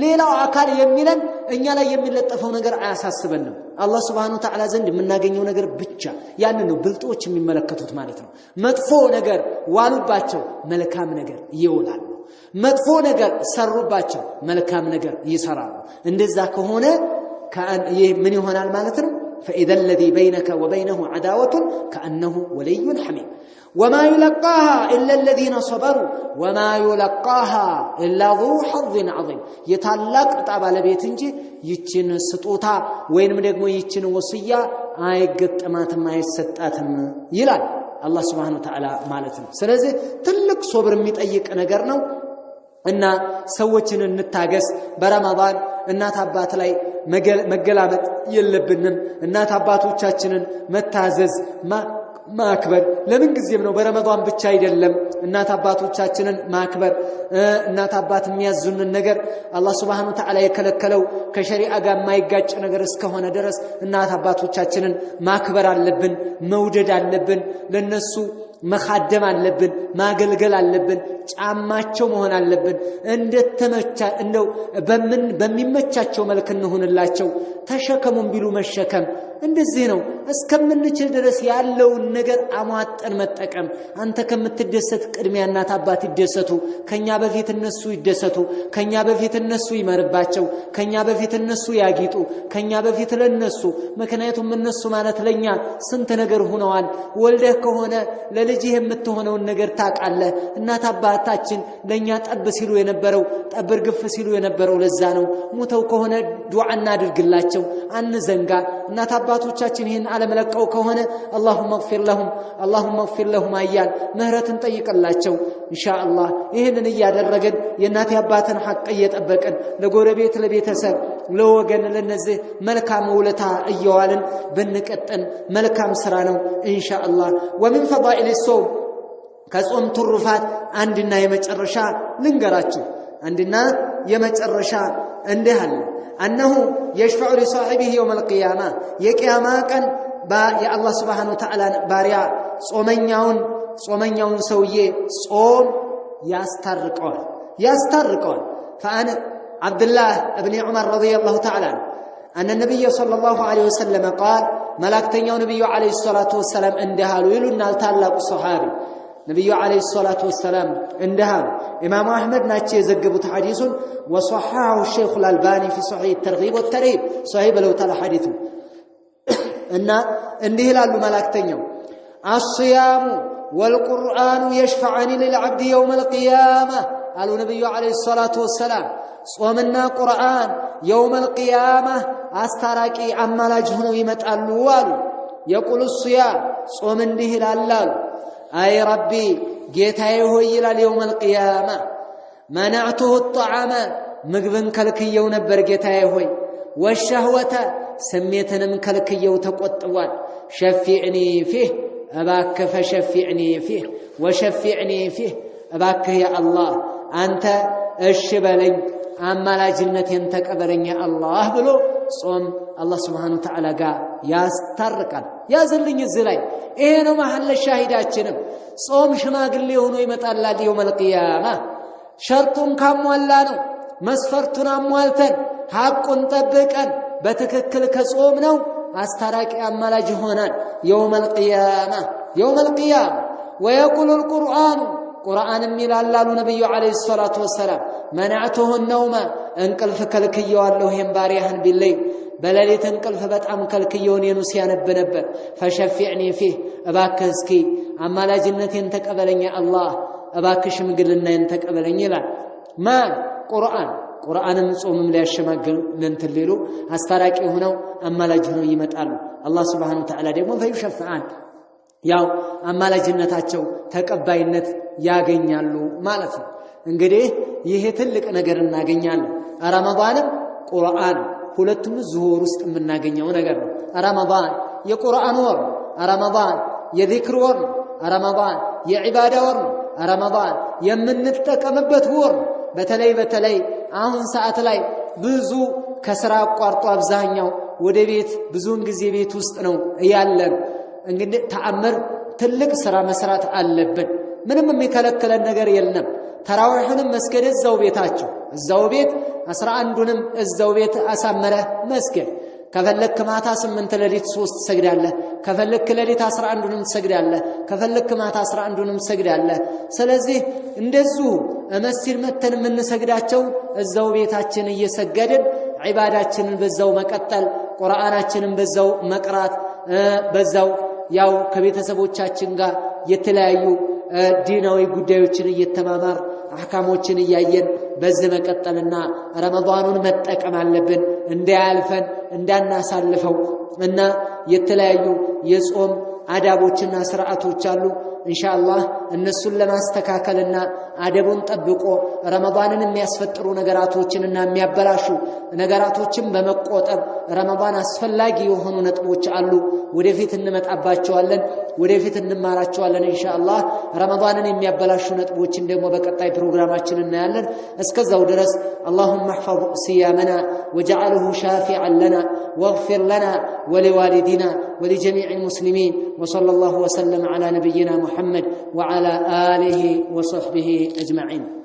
ሌላው አካል የሚለን እኛ ላይ የሚለጠፈው ነገር አያሳስበንም አላህ Subhanahu Wa Ta'ala ዘንድ የምናገኘው ነገር ብቻ ያን ነው ብልጦች የሚመለከቱት ማለት ነው መጥፎ ነገር ዋሉባቸው መልካም ነገር ይውላል መጥፎ ነገር ሰሩባቸው መልካም ነገር ይሰራሉ እንደዛ ከሆነ ምን ይሆናል ማለት ነው فاذا الذي بينك وبينه عداوه كانه ولي حميم وما يلقاها الا الذين صبروا وما يلقاها الا ذو حظ عظيم يتعلق طابالبيت እንጂ ይችን ስጦታ ወይንም ደግሞ ይችን ወሲያ አይገጠማትም አይሰጣትም ይላል አላህ Subhanahu Wa Ta'ala ማለት ነው ስለዚህ ትልቅ ሶብር የሚጠይቅ ነገር ነው እና ሰዎችን እንታገስ በረመዳን እናት አባት ላይ መገላመጥ የለብንም እናት አባቶቻችንን መታዘዝ ማክበር ለምን ጊዜም ነው በረመዳን ብቻ አይደለም እናት አባቶቻችንን ማክበር እናት አባት የሚያዙንን ነገር አላህ Subhanahu Wa Ta'ala የከለከለው ከሸሪዓ ጋር የማይጋጭ ነገር እስከሆነ ድረስ እናት አባቶቻችንን ማክበር አለብን መውደድ አለብን ለነሱ መኻደም አለብን ማገልገል አለብን ጫማቸው መሆን አለብን እንደተመቻ እንደው በሚመቻቸው መልክ እንሆንላቸው ተሸከሙን ቢሉ መሸከም እንደዚህ ነው እስከምንችል ድረስ ያለውን ነገር አሟጠን መጠቀም አንተ ከምትደሰት ቅድሚያ እናት አባት ይደሰቱ ከኛ በፊት እነሱ ይደሰቱ ከኛ በፊት እነሱ ይመርባቸው ከኛ በፊት እነሱ ያጊጡ ከኛ በፊት ለነሱ ምክንያቱም እነሱ ማለት ለኛ ስንት ነገር ሆነዋል ወልደህ ከሆነ ለልጅህ የምትሆነውን ነገር ታቃለህ እናት አባታችን ለኛ ጠብ ሲሉ የነበረው ጠብር ግፍ ሲሉ የነበረው ለዛ ነው ሞተው ከሆነ ዱዓ እናድርግላቸው አንዘንጋ እናት አባቶቻችን ይሄን ዓለም ለቀው ከሆነ اللهم اغفر لهم አያል ምህረትን ጠይቀላቸው ኢንሻአላህ ይሄንን ያደረገን የእናት አባትን ሐቅ እየጠበቀን ለጎረቤት ለቤተሰብ ለወገን ለነዚህ መልካም ውለታ እየዋልን ብንቀጥን መልካም ስራ ነው ኢንሻአላህ ومن فضائل الصوم ከጾም ትሩፋት አንድና የመጨረሻ ልንገራችሁ አንድና የመጨረሻ እንዲህ አለ أنه يشفع لصاحبه يوم القيامة يقياما كان يا الله سبحانه وتعالى باريا صومنياون سويه صوم يسترقون فأنا عبد الله بن عمر رضي الله تعالى أن النبي صلى الله عليه وسلم قال ملاكتنيو نبي عليه الصلاة والسلام اندهالو يلونا التعلق الصحابي نبي عليه الصلاة والسلام اندهالو إمام أحمد ناتشي زقبت حديث وصححه الشيخ الألباني في صحيح الترغيب والترهيب صحيح لو تلا حديثه إن اندهلال ملاكتنيو الصيام والقرآن يشفعان للعبد يوم القيامة قالوا نبي عليه الصلاة والسلام صومنا قرآن يوم القيامة أستراكي عما لاجهنو يمتعلوال يقول الصيام صوم اندهلال أي ربي جيتاي هو إلى يوم القيامة منعته الطعام مقبن كلكيو نبر جيتاي هو والشهوة سميتنا من كلكيو تقطوان شفعني فيه أباك فشفعني فيه وشفعني فيه أباك يا الله أنت الشبلي أما لا جنة تكبرن يا الله بلو صوم الله سبحانه وتعالى قال يسترقا يا زلني الزلاي إيه محل الشاهداتنا صوم شماغل ليهونو يمتعلال يوم القيامة شرطون كاموالانو مسفرتنا موالتن حقون طبقا بتككل كصومنو استراكي أمالا جهونان يوم القيامة ويقول القرآن قرآن ميلالالو نبي عليه الصلاة والسلام منعته النوم انقلف كلكيو الله ينباريهن بالليل بلاليت انقلف بطعم كلكيون ينسيان بنبر فشفعني فيه أباكسكي أما لا جنة تقبلني الله أباكش مقلنا ينتقبلني لا ما قرآن نصوم لا يشماغل لنتللو استراكي هنا أما لا جنو يمتعلو الله سبحانه وتعالى ديمو فيشفعان ያው አማላጅነታቸው ተቀባይነት ያገኛሉ ማለት ነው እንግዲህ ይሄ ትልቅ ነገር እናገኛለን ረመዳንም ቁርአን ሁለቱም ዙሁር ውስጥ የምናገኘው ነገር ነው ረመዳን የቁርአን ወር ረመዳን የዚክር ወር ረመዳን የዒባዳ ወር ረመዳን የምንጠቀምበት ወር በተለይ አሁን ሰዓት ላይ ብዙ ከስራ አቋርጦ አብዛኛው ወደ ቤት ብዙን ጊዜ ቤት ውስጥ ነው ያለን እንግዲህ ተአምር ትልቅ ስራ መስራት አለብን ምንም የሚከለክለን ነገር የለም ተራዊህንም መስገድ እዛው ቤታችሁ እዛው ቤት 11ንም እዛው ቤት አሳመረ መስገድ ከፈለክ ማታ 8 ለሊት 3 ሰግዳለህ ከፈለክ ለሊት 11ንም ሰግዳለህ ከፈለክ ማታ 11ንም ሰግዳለህ ስለዚህ እንደዚሁ መስጊድ መተን ምን ሰግዳቸው እዛው ቤታችን እየሰገድን ዒባዳችንን በዛው መቀጠል ቁርአናችንን በዛው መቅራት በዛው ያው ከቤተሰቦቻችን ጋር የተለያዩ ዲናዊ ጉዳዮችን እየተማማር አህካሞችን እያየን በዚህ መቀጠልና ረመዳኑን መጠቀም አለብን እንዳያልፈን እንዳናሳልፈው እና የተለያዩ የጾም አዳቦችና ስርዓቶች አሉ ኢንሻአላህ እነሱን ለማስተካከልና አደቡን ጠብቆ ረመዳንን የሚያስፈጥሩ ነገራቶችንና የሚያበላሹ ነገራቶችን በመቆጠብ ረመዳን አስፈላጊ የሆኑ ነጥቦች አሉ ወደፊት እንመጣባቸዋለን ወደፊት እንማራቸዋለን ኢንሻአላህ ረመዳንን የሚያበላሹ ነጥቦችን ደግሞ በቀጣይ ፕሮግራማችን እናያለን እስከዛው ድረስ اللهم احفظ صيامنا واجعله شافعا لنا واغفر لنا ولوالدينا ولجميع المسلمين وصلى الله وسلم على نبينا محمد محمد وعلى آله وصحبه أجمعين.